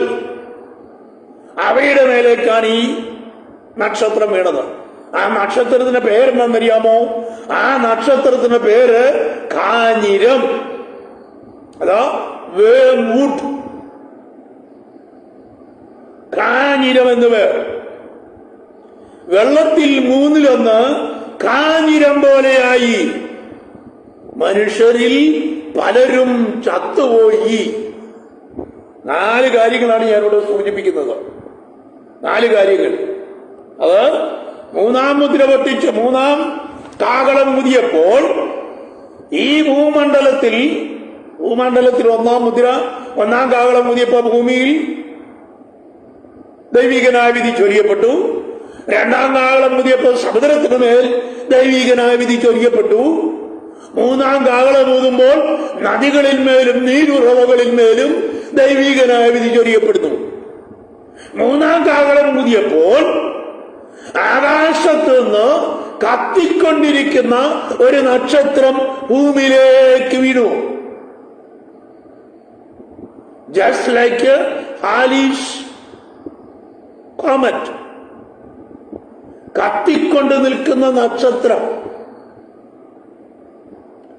അവയുടെ മേലേക്കാണ് ഈ നക്ഷത്രം വീണത്. ആ നക്ഷത്രത്തിന്റെ പേരെന്താണെന്നറിയാമോ? ആ നക്ഷത്രത്തിന്റെ പേര് കാഞ്ഞിരം, അതോ വേംവുഡ്. കാഞ്ഞിരം എന്ന് പേർ. വെള്ളത്തിൽ 1/3 കാഞ്ഞിരം പോലെയായി. മനുഷ്യരിൽ പലരും ചത്തുപോയി. 4 കാര്യങ്ങളാണ് ഞാനിവിടെ സൂചിപ്പിക്കുന്നത്. 4 കാര്യങ്ങൾ. അത് 3ാം മുദ്ര പൊട്ടിച്ച് 3ാം കാഹളം ഊതിയപ്പോൾ ഈ ഭൂമണ്ഡലത്തിൽ 1ാം കാഹളം ഊതിയപ്പോൾ ഭൂമിയിൽ ദൈവികനായ വിധി ചൊരിയപ്പെട്ടു. രണ്ടാം കാഹളം ഊതിയപ്പോൾ സമുദ്രത്തിന് മേൽ ദൈവികനായ വിധി ചൊരിയപ്പെട്ടു. മൂന്നാം കാഹളം ഊതുമ്പോൾ നദികളിൽ മേലും നീരുറവകളിൽ മേലും ദൈവികനായ വിധി ചൊരിയപ്പെടുന്നു. മൂന്നാം കാഹളം ഊതിയപ്പോൾ ആകാശത്ത് നിന്ന് കത്തിക്കൊണ്ടിരിക്കുന്ന ഒരു നക്ഷത്രം ഭൂമിയിലേക്ക് വീണു. ജസ്റ്റ് ലൈക്ക് ഹാലീസ് കോമറ്റ്, കത്തിക്കൊണ്ട് നിൽക്കുന്ന നക്ഷത്രം.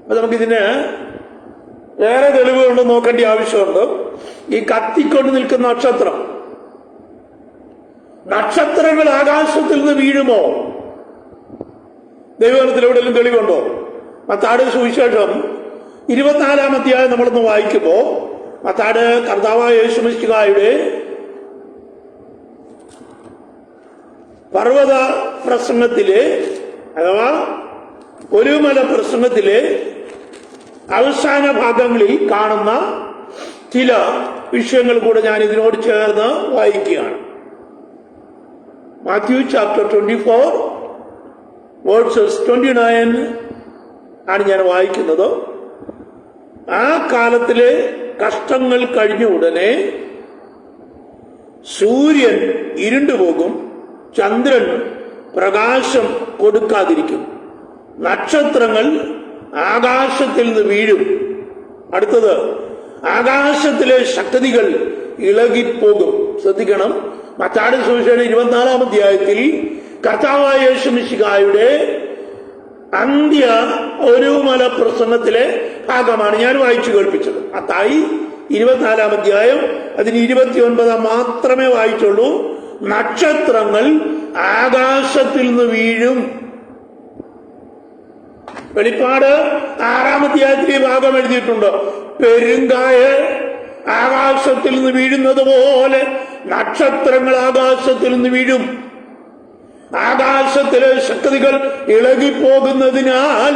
അപ്പൊ നമുക്കിതിന് വേറെ തെളിവുകളുണ്ട്, നോക്കേണ്ട ആവശ്യമുണ്ട്. ഈ കത്തിക്കൊണ്ട് നിൽക്കുന്ന നക്ഷത്രങ്ങൾ ആകാശത്തിൽ നിന്ന് വീഴുമോ? ദൈവത്തിൽ എവിടെയെങ്കിലും തെളിവുണ്ടോ? മത്തായിയുടെ സുവിശേഷം 24-ാം അധ്യായം നമ്മളൊന്ന് വായിക്കുമ്പോ മത്തായിയുടെ കർത്താവായ യേശുമിശിഹായുടെ പർവ്വത പ്രസംഗത്തിലെ അഥവാ ഒരുമല പ്രസംഗത്തിലെ അവസാന ഭാഗങ്ങളിൽ കാണുന്ന ചില വിഷയങ്ങൾ കൂടെ ഞാൻ ഇതിനോട് ചേർന്ന് വായിക്കുകയാണ്. മാത്യു ചാപ്റ്റർ 24 വേഴ്സസ് 29 ആണ് ഞാൻ വായിക്കുന്നത്. ആ കാലത്തിലെ കഷ്ടങ്ങൾ കഴിഞ്ഞ ഉടനെ സൂര്യൻ ഇരുണ്ടുപോകും, ചന്ദ്രൻ പ്രകാശം കൊടുക്കാതിരിക്കും, നക്ഷത്രങ്ങൾ ആകാശത്തിൽ നിന്ന് വീഴും. അടുത്തത്, ആകാശത്തിലെ ശക്തികൾ ഇളകിപ്പോകും. ശ്രദ്ധിക്കണം, മത്തായിയുടെ സുവിശേഷം 24-ാം അധ്യായത്തിൽ കർത്താവായ യേശുമിശിഹായുടെ അന്ത്യ ഒരുമല പ്രസംഗത്തിലെ ഭാഗമാണ് ഞാൻ വായിച്ചു കേൾപ്പിച്ചത്. മത്തായി 24-ാം അധ്യായം അതിന് 29 മാത്രമേ വായിച്ചുള്ളൂ. നക്ഷത്രങ്ങൾ ആകാശത്തിൽ നിന്ന് വീഴും. വെളിപ്പാട് 6-ാം അധ്യായത്തിലെ ഭാഗം എഴുതിയിട്ടുണ്ട്. പെരുങ്കായ ആകാശത്തിൽ നിന്ന് വീഴുന്നത് പോലെ നക്ഷത്രങ്ങൾ ആകാശത്തിൽ നിന്ന് വീഴും. ആകാശത്തിലെ ശക്തികൾ ഇളകിപ്പോകുന്നതിനാൽ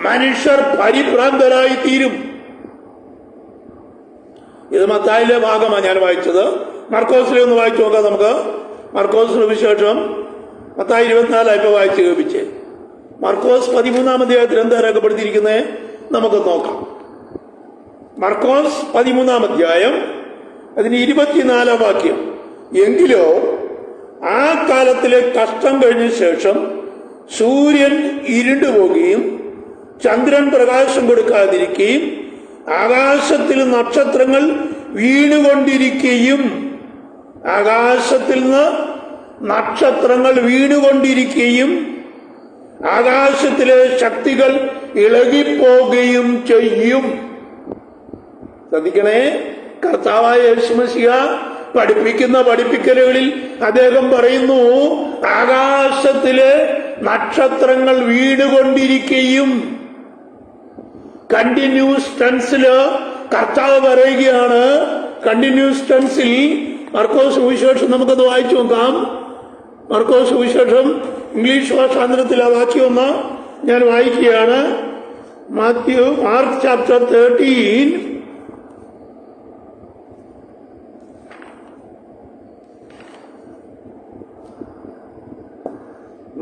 മനുഷ്യർ പരിഭ്രാന്തരായി തീരും. ഇത് മത്തായിലെ ഭാഗമാണ് ഞാൻ വായിച്ചത്. മർക്കോസിലെ ഒന്ന് വായിച്ചു നോക്കാം നമുക്ക്. മർക്കോസിന് വിശേഷം മത്തായി 24 ഇപ്പൊ വായിച്ചു കേൾപ്പിച്ചേ. മർക്കോസ് 13-ാം അധ്യായത്തിൽ എന്താ രേഖപ്പെടുത്തിയിരിക്കുന്നത് നമുക്ക് നോക്കാം. മർക്കോസ് 13-ാം അധ്യായം അതിന് 24-ാം വാക്യം. എങ്കിലോ ആ കാലത്തിലെ കഷ്ടം കഴിഞ്ഞ ശേഷം സൂര്യൻ ഇരുണ്ടുപോകുകയും ചന്ദ്രൻ പ്രകാശം കൊടുക്കാതിരിക്കുകയും ആകാശത്തിൽ നക്ഷത്രങ്ങൾ വീണുകൊണ്ടിരിക്കുകയും ആകാശത്തിൽ നിന്ന് നക്ഷത്രങ്ങൾ വീണുകൊണ്ടിരിക്കുകയും ആകാശത്തിലെ ശക്തികൾ ഇളകിപ്പോകുകയും ചെയ്യും. ശ്രദ്ധിക്കണേ, കർത്താവായ യേശുമശിഹ പഠിപ്പിക്കുന്ന പഠിപ്പിക്കലുകളിൽ അദ്ദേഹം പറയുന്നു, ആകാശത്തിലെ നക്ഷത്രങ്ങൾ വീണുകൊണ്ടിരിക്കുകയും. കണ്ടിന്യൂസ് ടെൻസില് കർത്താവ് പറയുകയാണ്. കണ്ടിന്യൂസ് ടെൻസിൽ മർക്കോസ് സുവിശേഷം നമുക്കത് വായിച്ചു നോക്കാം. മർക്കോസ് സുവിശേഷം ഇംഗ്ലീഷ് ഭാഷാന്തരത്തിൽ ആ വാക്യം ഒന്ന് ഞാൻ വായിക്കുകയാണ്. Mark chapter 13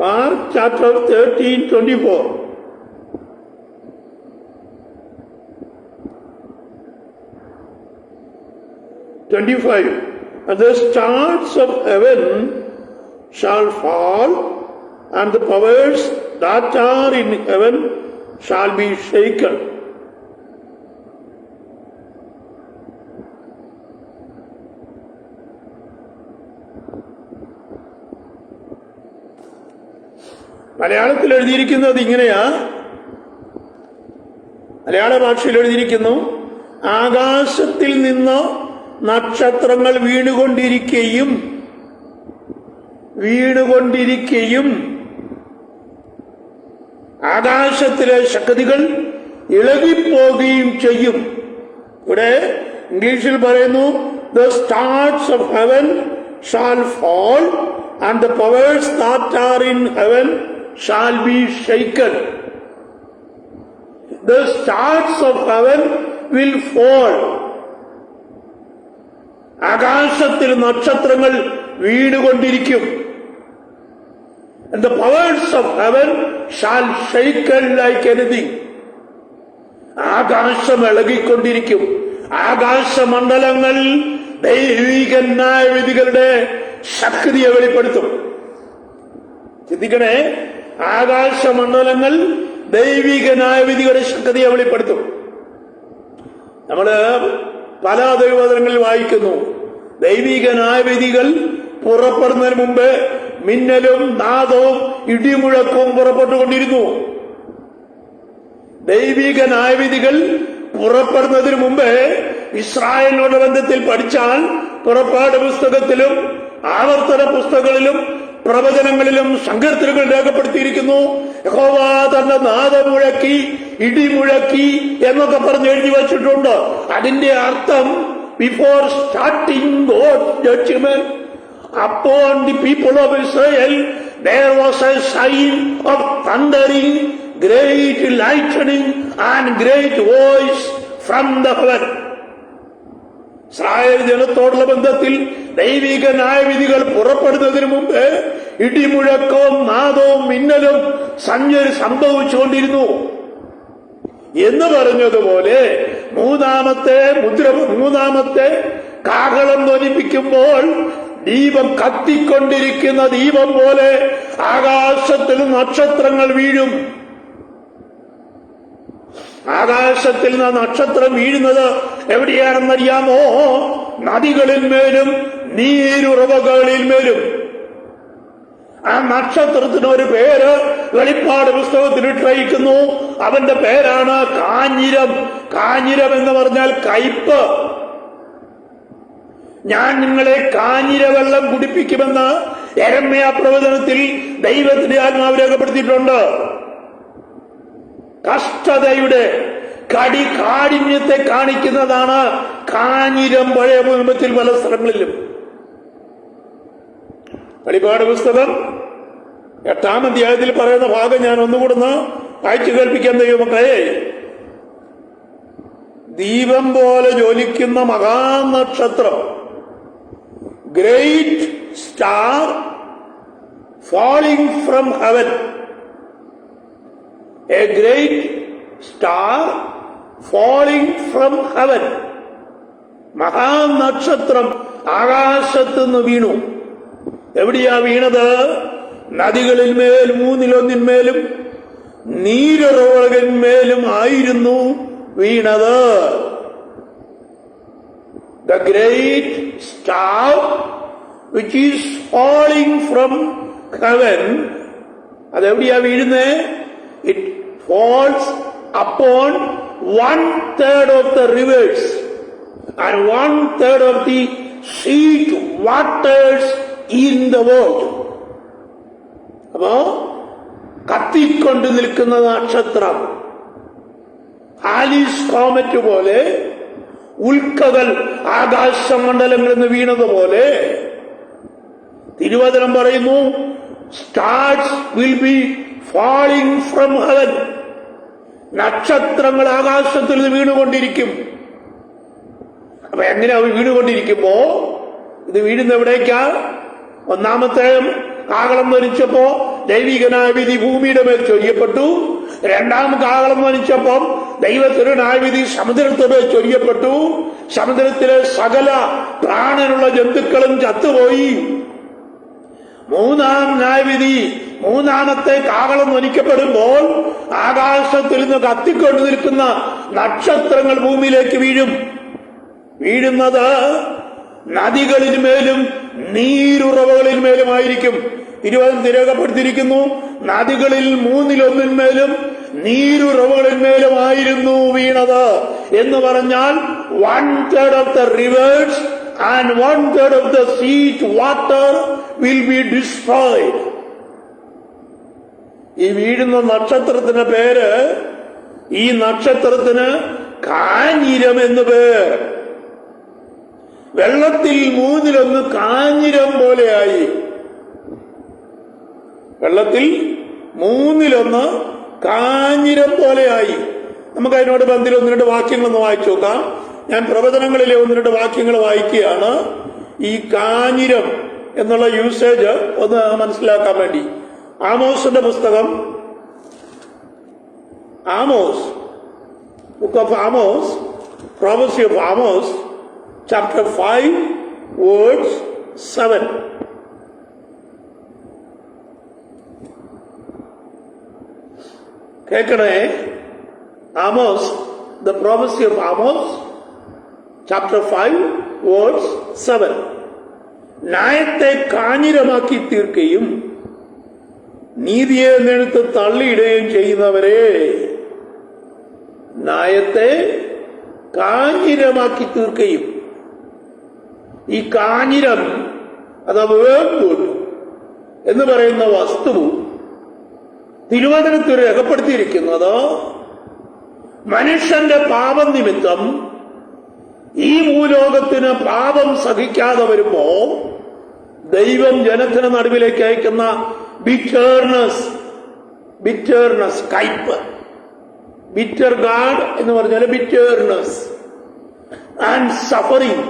Mark chapter 13:24. And the stars of heaven shall fall, and the powers that are in heaven shall be shaken. മലയാളത്തിൽ എഴുതിയിരിക്കുന്നത് ഇങ്ങനെയാ. മലയാള ഭാഷയിൽ എഴുതിയിരിക്കുന്നു, ആകാശത്തിൽ നിന്ന് നക്ഷത്രങ്ങൾ വീണുകൊണ്ടിരിക്കുകയും ആകാശത്തിലെ ശക്തികൾ ഇളകിപ്പോകുകയും ചെയ്യും. ഇവിടെ ഇംഗ്ലീഷിൽ പറയുന്നു, the stars of heaven shall fall and the powers that are in heaven shall be shaken. The stars of heaven will fall. ആകാശത്തിൽ നക്ഷത്രങ്ങൾ വീണുകൊണ്ടിരിക്കും. and the powers of heaven shall shaken like anything. ആകാശം ഇളകിക്കൊണ്ടിരിക്കും. ആകാശമണ്ഡലങ്ങൾ ദൈവിക ന്യായവിധികളുടെ ശക്തിയെ വെളിപ്പെടുത്തും. ചിന്തിക്കണേ, ആകാശമണ്ഡലങ്ങൾ ദൈവിക ന്യായവിധികളുടെ ശക്തിയെ വെളിപ്പെടുത്തും. നമ്മള് പല ദൈവവചനങ്ങളിൽ വായിക്കുന്നു, ദൈവിക ന്യായവിധികൾ പുറപ്പെടുന്നതിന് മുമ്പ് മിന്നലും നാദവും ഇടിമുഴക്കവും പുറപ്പെട്ടുകൊണ്ടിരുന്നു. ദൈവിക ന്യായവിധികൾ പുറപ്പെടുന്നതിന് മുമ്പ് ഇസ്രായേലിനോട് ബന്ധത്തിൽ പഠിച്ചാൽ പുറപ്പാട് പുസ്തകത്തിലും ആവർത്തന പുസ്തകങ്ങളിലും പ്രവചനങ്ങളിലും സങ്കീർത്തനങ്ങൾ രേഖപ്പെടുത്തിയിരിക്കുന്നു. യഹോവ തന്റെ നാദം മുഴക്കി, ഇടിമുഴക്കി എന്നൊക്കെ പറഞ്ഞ് എഴുതി വച്ചിട്ടുണ്ട്. അതിന്റെ അർത്ഥം, before starting God's judgement upon the people of Israel, there was a sign of thundering, great lightning and great voice from the heaven. Israel ജനത്തോടുള്ള ബന്ധത്തിൽ ദൈവിക ന്യായവിധികൾ പുറപ്പെടുന്നതിന് മുമ്പ് ഇടിമുഴക്കവും നാദവും മിന്നലും സംഭവിച്ചുകൊണ്ടിരുന്നു എന്ന് പറഞ്ഞതുപോലെ മൂന്നാമത്തെ കാഹളം ധ്വനിപ്പിക്കുമ്പോൾ ദീപം കത്തിക്കൊണ്ടിരിക്കുന്ന ദീപം പോലെ ആകാശത്തിൽ നക്ഷത്രങ്ങൾ വീഴും. ആകാശത്തിൽ നിന്ന് നക്ഷത്രം വീഴുന്നത് എവിടെയാണെന്നറിയാമോ? നദികളിന്മേലും നീരുറവകളിന്മേലും. ആ നക്ഷത്രത്തിന് ഒരു പേര് വെളിപ്പാട് പുസ്തകത്തിൽ ഇട്ടിരിക്കുന്നു. അവന്റെ പേരാണ് കാഞ്ഞിരം. കാഞ്ഞിരം എന്ന് പറഞ്ഞാൽ കയ്പ്. ഞാൻ നിങ്ങളെ കാഞ്ഞിരവെള്ളം കുടിപ്പിക്കുമെന്ന് യെരമ്യാ പ്രവചനത്തിൽ ദൈവത്തിന്റെ ആത്മാവ് രേഖപ്പെടുത്തിയിട്ടുണ്ട്. കഷ്ടതയുടെ കാഠിന്യത്തെ കാണിക്കുന്നതാണ് കാഞ്ഞിരം. പഴയ നിയമത്തിൽ പല സ്ഥലങ്ങളിലും. വെളിപ്പാട് പുസ്തകം 8-ാം അധ്യായത്തിൽ പറയുന്ന ഭാഗം ഞാൻ ഒന്നുകൂടെ വായിച്ചു കേൾപ്പിക്കാൻ ദൈവമക്കളെ. ദീപം പോലെ ജ്വലിക്കുന്ന മഹാനക്ഷത്രം, great star falling from heaven. A great star falling from heaven. മഹാനക്ഷത്രം ആകാശത്ത് നിന്ന് വീണു. എവിടെയാ വീണത്? നദികളിന്മേൽ 3-1 നീരുറവകളിന്മേലും ആയിരുന്നു വീണത്. The great star which is falling from heaven, അതെവിടെയാ വീഴുന്നേ? It falls upon 1/3 of the rivers and 1/3 of the sea waters in the world. അപ്പോ കത്തിക്കൊണ്ട് നിൽക്കുന്ന നക്ഷത്രം, ഹാലിസ് കോമറ്റ് പോലെ, ഉൽക്കകൾ ആകാശമണ്ഡലങ്ങളിൽ നിന്ന് വീണതുപോലെ തിരുവചനം പറയുന്നു, stars will be falling from heaven. നക്ഷത്രങ്ങൾ ആകാശത്തിൽ നിന്ന് വീണുകൊണ്ടിരിക്കും. അപ്പൊ എങ്ങനെയാ വീണുകൊണ്ടിരിക്കുമ്പോ ഇത് വീഴുന്ന എവിടേക്കാ? ഒന്നാമത്തെ കാഹളം ധ്വനിച്ചപ്പോ ദൈവികനായ വിധി ഭൂമിയുടെ മേൽ ചൊരിയപ്പെട്ടു. 2-ാം കാഹളം ധ്വനിച്ചപ്പം ദൈവത്തിന്റെ ന്യായവിധി സമുദ്രത്തിന്റെ മേൽ ചൊരിയപ്പെട്ടു. സമുദ്രത്തിലെ സകല പ്രാണനുള്ള ജന്തുക്കളും ചത്തുപോയി. 3-ാം ന്യായവിധി, 3-ാമത്തെ കാഹളം ധ്വനിക്കപ്പെടുമ്പോൾ ആകാശത്തിൽ നിന്ന് കത്തിക്കൊണ്ട് നിൽക്കുന്ന നക്ഷത്രങ്ങൾ ഭൂമിയിലേക്ക് വീഴും. വീഴുന്നത് നദികളിന്മേലും നീരുറവകളിന്മേലുമായിരിക്കും. തിരുവചനം രേഖപ്പെടുത്തിയിരിക്കുന്നു, നദികളിൽ 3-1 നീരുറവകളിന്മേലുമായിരുന്നു വീണത് എന്ന് പറഞ്ഞാൽ 1/3 of the rivers and 1/3 of the sea water will be destroyed. ഈ വീഴുന്ന നക്ഷത്രത്തിന് പേര്, ഈ നക്ഷത്രത്തിന് കാഞ്ഞിരം എന്ന് പേർ. വെള്ളത്തിൽ 1/3 കാഞ്ഞിരം പോലെയായി. വെള്ളത്തിൽ 1/3 കാഞ്ഞിരം പോലെയായി. നമുക്ക് അതിനോട് ബന്ധത്തിൽ 1-2 വാക്യങ്ങളൊന്ന് വായിച്ചു നോക്കാം. ഞാൻ പ്രവചനങ്ങളിലെ 1-2 വാക്യങ്ങൾ വായിക്കുകയാണ്. ഈ കാഞ്ഞിരം എന്നുള്ള യൂസേജ് ഒന്ന് മനസ്സിലാക്കാൻ വേണ്ടി. ആമോസിന്റെ പുസ്തകം, Amos, book of Amos, prophecy of Amos, chapter 5 words 7. കേൾക്കണേ. Amos, the prophecy of Amos, chapter 5 words 7. ന്യായത്തെ കാഞ്ഞിരമാക്കി തീർക്കുകയും നീതിയെ നിലത്ത് തള്ളിയിടുകയും ചെയ്യുന്നവരെ, ന്യായത്തെ കാഞ്ഞിരമാക്കി തീർക്കുകയും. ഈ കാഞ്ഞിരം അഥവാ വേർവുഡ് എന്ന് പറയുന്ന വസ്തു തിരുവചനത്തിൽ രേഖപ്പെടുത്തിയിരിക്കുന്നത് മനുഷ്യന്റെ പാപം നിമിത്തം ഈ ഭൂലോകത്തിന് പാപം സഹിക്കാതെ വരുമ്പോ ദൈവം ജനത്തിന് നടുവിലേക്ക് അയക്കുന്ന ബിറ്റേർനെസ്, കയ്പ്. ബിറ്റർ ഗാഡ് എന്ന് പറഞ്ഞാൽ ബിറ്റേർനെസ് ആൻഡ് സഫറിങ്.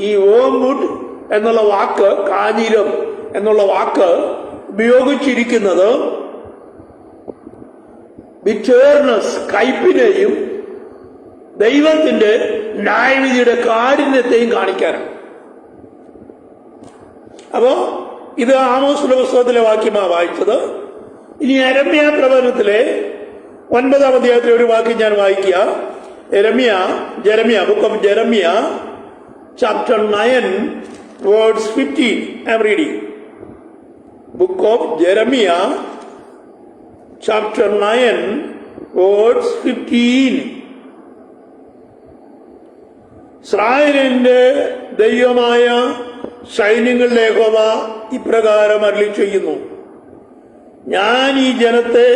ഈ വേർവുഡ് എന്നുള്ള വാക്ക്, കാഞ്ഞിരം എന്നുള്ള വാക്ക് ഉപയോഗിച്ചിരിക്കുന്നത് ബിറ്റേർനെസ്, കയ്പിനെയും ദൈവത്തിന്റെ ന്യായവിധിയുടെ കാഠിന്യത്തെയും കാണിക്കാനാണ്. അപ്പോ ഇത് ആമോസിന്റെ പുസ്തകത്തിലെ വാക്യമാണ് വായിച്ചത്. ഇനി യെരമ്യാ പ്രവചനത്തിലെ 9-ാം അധ്യായത്തിലെ ഒരു വാക്യം ഞാൻ വായിക്കുക. Jeremiah, book of Jeremiah, chapter 9 words 15. I am reading. Book of Jeremiah, chapter 9 words 15. ഇസ്രായേലിന്റെ ദൈവമായ സൈന്യങ്ങളുടെ യഹോവ ഇപ്രകാരം അരുളി ചെയ്യുന്നു: ഞാൻ ഈ ജനത്തെ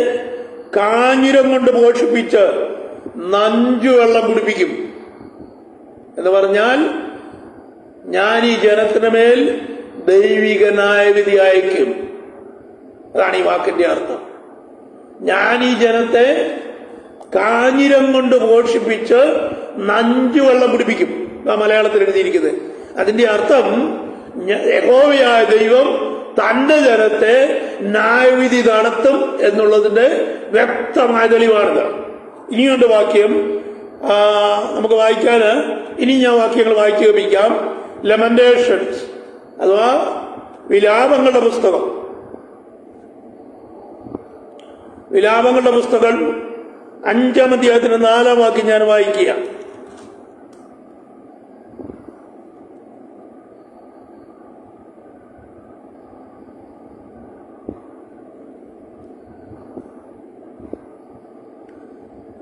കാഞ്ഞിരം കൊണ്ട് പോഷിപ്പിച്ച് നഞ്ചുവെള്ളം കുടിപ്പിക്കും. എന്ന് പറഞ്ഞാൽ ഞാൻ ഈ ജനത്തിന് മേൽ ദൈവിക ന്യായവിധി അയക്കും. അതാണ് ഈ വാക്കിന്റെ അർത്ഥം. ഞാൻ ഈ ജനത്തെ കാഞ്ഞിരം കൊണ്ട് പോഷിപ്പിച്ച് നഞ്ചുവെള്ളം കുടിപ്പിക്കും. മലയാളത്തിൽ എഴുതിയിരിക്കുന്നത്. അതിന്റെ അർത്ഥം യഹോവയായ ദൈവം തന്റെ ജനത്തെ ന്യായവിധി നടത്തും എന്നുള്ളതിന്റെ വ്യക്തമായ തെളിവാണിത്. ഇനിയുണ്ട് വാക്യം നമുക്ക് വായിക്കാന്. ഇനി ഞാൻ വാക്യങ്ങൾ വായിച്ചു കേൾപ്പിക്കാം. ലെമന്റേഷൻസ് അഥവാ വിലാപങ്ങളുടെ പുസ്തകം. വിലാപങ്ങളുടെ പുസ്തകം 5-ാം അധ്യായത്തിന് 4-ാം വാക്യം ഞാൻ വായിക്കുക.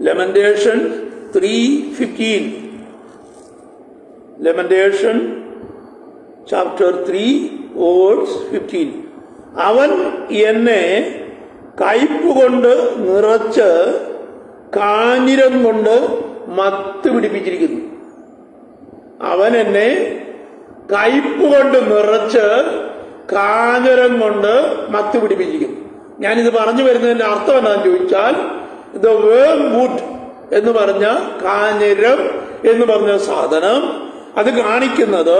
Lamentation 3:15. Lamentation chapter 3 verse 15. അവൻ എന്നെ കയ്പ് കൊണ്ട് നിറച്ച് കാഞ്ഞിരം കൊണ്ട് മത്ത് പിടിപ്പിച്ചിരിക്കുന്നു. അവൻ എന്നെ കയ്പ് കൊണ്ട് നിറച്ച് കാഞ്ഞിരം കൊണ്ട് മത്ത് പിടിപ്പിച്ചിരിക്കുന്നു. ഞാനിത് പറഞ്ഞു വരുന്നതിന്റെ അർത്ഥം എന്താണെന്ന് ചോദിച്ചാൽ, ദ വേർവുഡ് എന്ന് പറഞ്ഞ കാഞ്ഞിരം എന്ന് പറഞ്ഞ സാധനം അത് കാണിക്കുന്നത്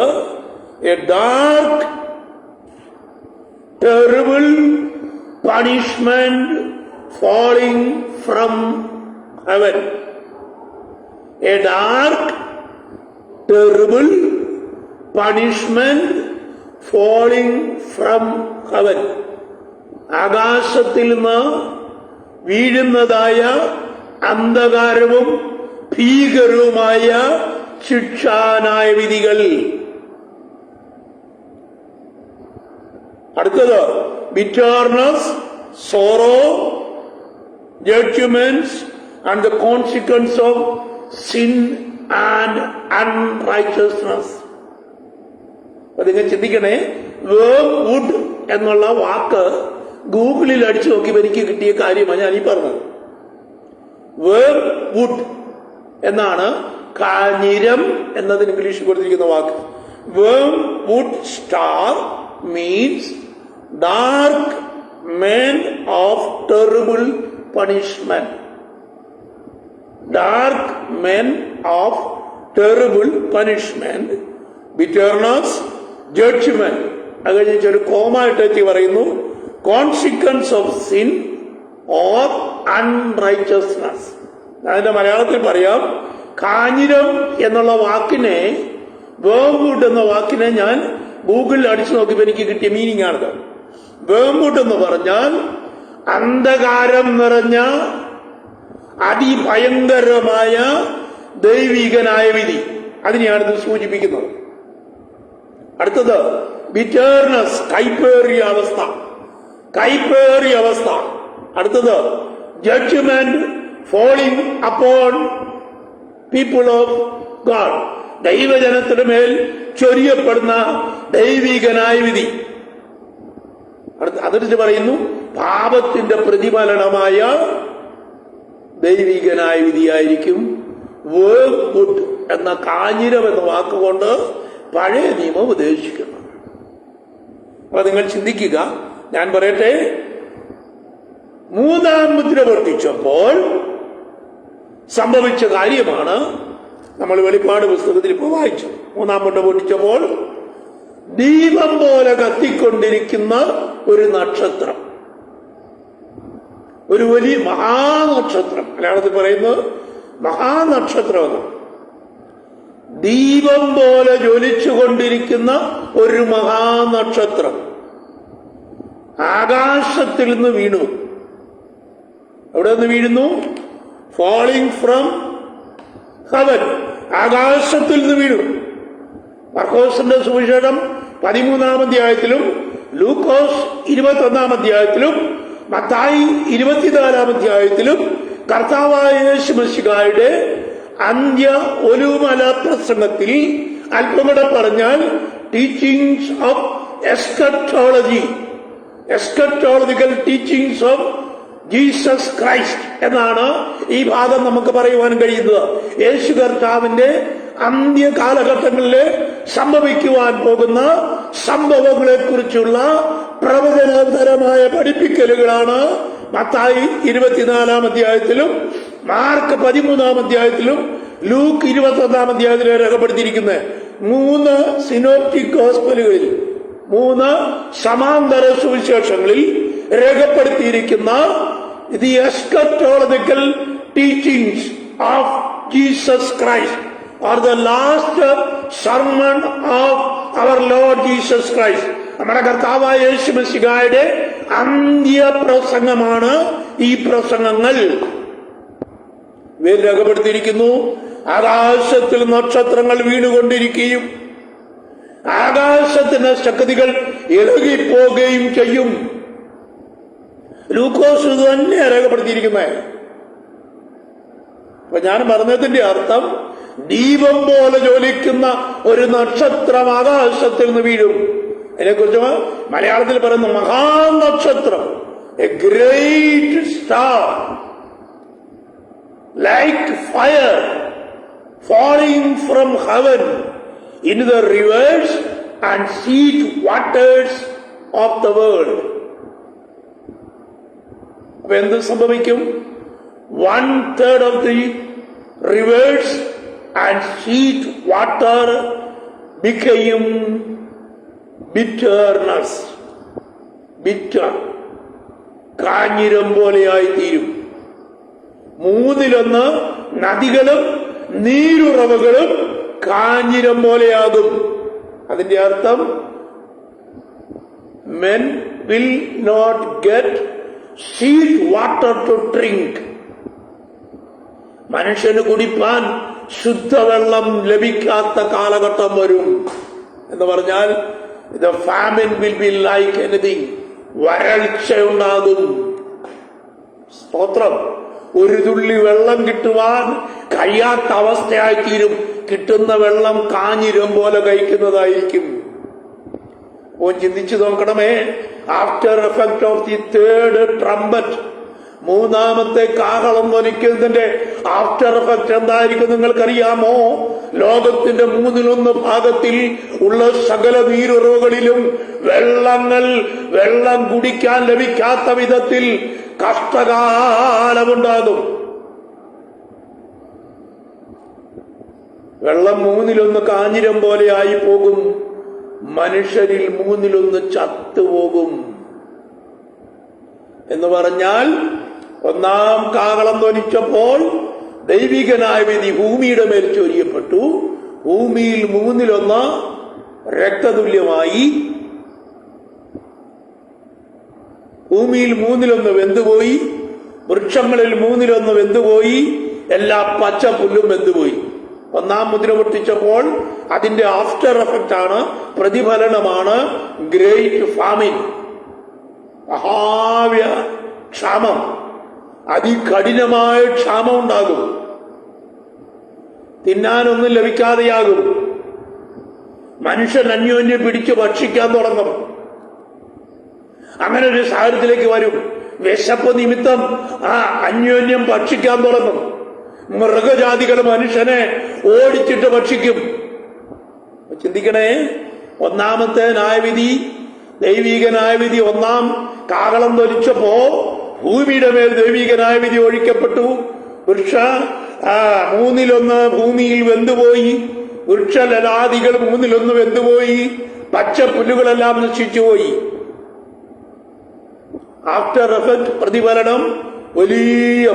A dark terrible punishment falling from heaven. A dark, terrible punishment falling from heaven. ആകാശത്തിൽ നിന്ന് വീഴുന്നതായ അന്ധകാരവും ഭീകരവുമായ ശിക്ഷാനായ വിധികൾ. അടുത്തത് bitterness, sorrow, judgments and the consequence of sin and unrighteousness. നിങ്ങൾ ചിന്തിക്കണേ, വേർവുഡ് എന്നുള്ള വാക്ക് ഗൂഗിളിൽ അടിച്ചു നോക്കി എനിക്ക് കിട്ടിയ കാര്യമാണ് ഞാൻ ഈ പറഞ്ഞത്. വേർവുഡ് എന്നാണ് കാഞ്ഞിരം എന്നതിന് ഇംഗ്ലീഷിൽ കൊടുത്തിരിക്കുന്ന വാക്ക്. വേർവുഡ് star means dark men of terrible punishment. Dark men of terrible punishment. Bitterness, judgment. അത് കഴിഞ്ഞിട്ട് ഒരു കോമ ഇട്ടേച്ച് പറയുന്നു consequence of sin or unrighteousness. അതിന്റെ മലയാളത്തിൽ പറയാം, കാഞ്ഞിരം എന്നുള്ള വാക്കിനെ, വേംവുഡ് എന്ന വാക്കിനെ ഞാൻ ഗൂഗിളിൽ അടിച്ചു നോക്കിയപ്പോൾ എനിക്ക് കിട്ടിയ മീനിങ് ആണിത്. വേംവുഡ് എന്ന് പറഞ്ഞാൽ അന്ധകാരം നിറഞ്ഞ അതിഭയങ്കരമായ ദൈവികനായ വിധി, അതിനെയാണിത് സൂചിപ്പിക്കുന്നത്. അടുത്തത് ബിറ്റർനെസ്, കൈപ്പേറിയ അവസ്ഥ, കൈപ്പേറിയ അവസ്ഥ. അടുത്തത് judgement falling upon people of God, ദൈവജനത്തിന് മേൽ ചൊരിയപ്പെടുന്ന ദൈവികനായ വിധി. അതിന് പറയുന്നു പാപത്തിന്റെ പ്രതിഫലനമായ ദൈവികനായ വിധിയായിരിക്കും വേർവുഡ് എന്ന കാഞ്ഞിരം എന്ന വാക്കുകൊണ്ട് പഴയ നിയമം ഉദ്ദേശിക്കുന്നു. അപ്പൊ നിങ്ങൾ ചിന്തിക്കുക, ഞാൻ പറയട്ടെ, മൂന്നാം മുദ്ര പൊട്ടിച്ചപ്പോൾ സംഭവിച്ച കാര്യമാണ് നമ്മൾ വെളിപ്പാട് പുസ്തകത്തിൽ ഇപ്പോൾ വായിച്ചത്. മൂന്നാം മുദ്ര പൊട്ടിച്ചപ്പോൾ ദീപം പോലെ കത്തിക്കൊണ്ടിരിക്കുന്ന ഒരു നക്ഷത്രം, ഒരു വലിയ മഹാനക്ഷത്രം, മലയാളത്തിൽ പറയുന്നത് മഹാനക്ഷത്രം, ദീപം പോലെ ജ്വലിച്ചുകൊണ്ടിരിക്കുന്ന ഒരു മഹാനക്ഷത്രം ആകാശത്തിൽ നിന്ന് വീണു. എവിടെ നിന്ന് വീഴുന്നു? ഫോളിംഗ് ഫ്രം ഹെവൻ, ആകാശത്തിൽ നിന്ന് വീണു. മർക്കോസിന്റെ സുവിശേഷം 13-ാം അധ്യായത്തിലും ലൂക്കോസ് 21-ാം അധ്യായത്തിലും മത്തായി 24-ാം അധ്യായത്തിലും കർത്താവായ യേശു മിശിഹായുടെ അന്ത്യ ഒലിവുമല പ്രസംഗത്തിൽ, അല്പം കൂടെ പറഞ്ഞാൽ teachings of eschatology, eschatological teachings of Jesus Christ എന്നാണ് ഈ ഭാഗം നമുക്ക് പറയുവാൻ കഴിയുന്നത്. യേശു കർത്താവിന്റെ അന്ത്യ കാലഘട്ടങ്ങളിലെ സംഭവിക്കുവാൻ പോകുന്ന സംഭവങ്ങളെ കുറിച്ചുള്ള പ്രവചനപരമായ പഠിപ്പിക്കലുകളാണ് മത്തായി 24-ാം അധ്യായത്തിലും മാർക്ക് 13-ാം അധ്യായത്തിലും ലൂക്ക് 21-ാം അധ്യായത്തിലും രേഖപ്പെടുത്തിയിരിക്കുന്നത്. 3 സിനോപ്റ്റിക് ഗോസ്പലുകളിൽ, 3 സമാന്തര സുവിശേഷങ്ങളിൽ രേഖപ്പെടുത്തിയിരിക്കുന്ന the eschatological teachings of Jesus Christ or the last sermon of our Lord Jesus Christ, നമ്മുടെ കർത്താവായ യേശു മിശിഹായുടെ അന്ത്യപ്രസംഗമാണ് ഈ പ്രസംഗങ്ങൾ. ഇവയിൽ രേഖപ്പെടുത്തിയിരിക്കുന്നു, ആകാശത്തിൽ നക്ഷത്രങ്ങൾ വീണുകൊണ്ടിരിക്കുകയും ആകാശത്തിന്റെ ശക്തികൾ ഇളകിപ്പോകുകയും ചെയ്യും. ലൂക്കോസ് ഇത് തന്നെയാണ് രേഖപ്പെടുത്തിയിരിക്കുന്നത്. അപ്പൊ ഞാൻ പറഞ്ഞതിന്റെ അർത്ഥം, ദീപം പോലെ ജ്വലിക്കുന്ന ഒരു നക്ഷത്രം ആകാശത്തിൽ നിന്ന് വീഴും. അതിനെക്കുറിച്ച് മലയാളത്തിൽ പറയുന്ന മഹാനക്ഷത്രം, a great star like fire falling from heaven into the rivers and sea waters of the world. അപ്പൊ എന്ത് സംഭവിക്കും? 1/3 of the rivers and sea water became bitterness, bitter, കാഞ്ഞിരം പോലെയായി തീരും. 1/3 നദികളും നീരുറവകളും കാഞ്ഞിരം പോലെയാകും. അതിന്റെ അർത്ഥം, men will not get sweet water to drink. മനുഷ്യന് കുടിപ്പാൻ ശുദ്ധവെള്ളം ലഭിക്കാത്ത കാലഘട്ടം വരും എന്ന് പറഞ്ഞാൽ, the famine will be like anything, വരൾച്ചയുണ്ടാകും. സ്തോത്രം. ഒരു തുള്ളി വെള്ളം കിട്ടുവാൻ കഴിയാത്ത അവസ്ഥയായിത്തീരും. കിട്ടുന്ന വെള്ളം കാഞ്ഞിരം പോലെ കഴിക്കുന്നതായിരിക്കും. ഓ, ചിന്തിച്ചു നോക്കണമേ. After effect of the 3rd trumpet, 3ാമത്തെ കാഹളം ധ്വനിക്കുന്നതിന്റെ ആഫ്റ്റർ എഫക്ട് എന്തായിരിക്കും നിങ്ങൾക്കറിയാമോ? ലോകത്തിന്റെ 1/3 ഭാഗത്തിൽ ഉള്ള സകല നീരുറവുകളിലും വെള്ളം കുടിക്കാൻ ലഭിക്കാത്ത വിധത്തിൽ കഷ്ടകാലമുണ്ടാകും. വെള്ളം 1/3 കാഞ്ഞിരം പോലെ ആയി പോകും. മനുഷ്യരിൽ 1/3 ചത്തുപോകും. എന്ന് പറഞ്ഞാൽ ഒന്നാം കാഹളം ധ്വനിച്ചപ്പോൾ ദൈവികനായ വിധി ഭൂമിയുടെ മേൽ ചൊരിയപ്പെട്ടു. ഭൂമിയിൽ 1/3 രക്തതുല്യമായി. ഭൂമിയിൽ 1/3 വെന്തുപോയി. വൃക്ഷങ്ങളിൽ 1/3 വെന്തുപോയി. എല്ലാ പച്ച പുല്ലും വെന്തുപോയി. ഒന്നാം മുദ്ര പൊട്ടിച്ചപ്പോൾ അതിന്റെ ആഫ്റ്റർ എഫക്റ്റ് ആണ്, പ്രതിഫലനമാണ് ഗ്രേറ്റ് ഫാമിൻ, മഹാവ്യ ക്ഷാമം. അതികഠിനമായ ക്ഷാമം ഉണ്ടാകും. തിന്നാനൊന്നും ലഭിക്കാതെയാകും. മനുഷ്യൻ അന്യോന്യം പിടിച്ച് ഭക്ഷിക്കാൻ തുടങ്ങും. അങ്ങനെ ഒരു സാഹചര്യത്തിലേക്ക് വരും. വിശപ്പ് നിമിത്തം അന്യോന്യം ഭക്ഷിക്കാൻ തുടങ്ങും. മൃഗജാതികൾ മനുഷ്യനെ ഓടിച്ചിട്ട് ഭക്ഷിക്കും. ചിന്തിക്കണേ, ഒന്നാമത്തെ ന്യായവിധി, ദൈവിക ന്യായവിധി, ഒന്നാം കാഹളം ധ്വനിച്ചപ്പോ ഭൂമിയുടെ മേൽ ദൈവിക ന്യായവിധി ഒഴിക്കപ്പെട്ടു. 1/3 ഭൂമിയിൽ വെന്തുപോയി. വൃക്ഷലതാദികൾ 1/3 വെന്തുപോയി. പച്ച പുല്ലുകളെല്ലാം നശിച്ചുപോയി. ആഫ്റ്റർ എഫക്ട്, പ്രതിഫലനം, വലിയ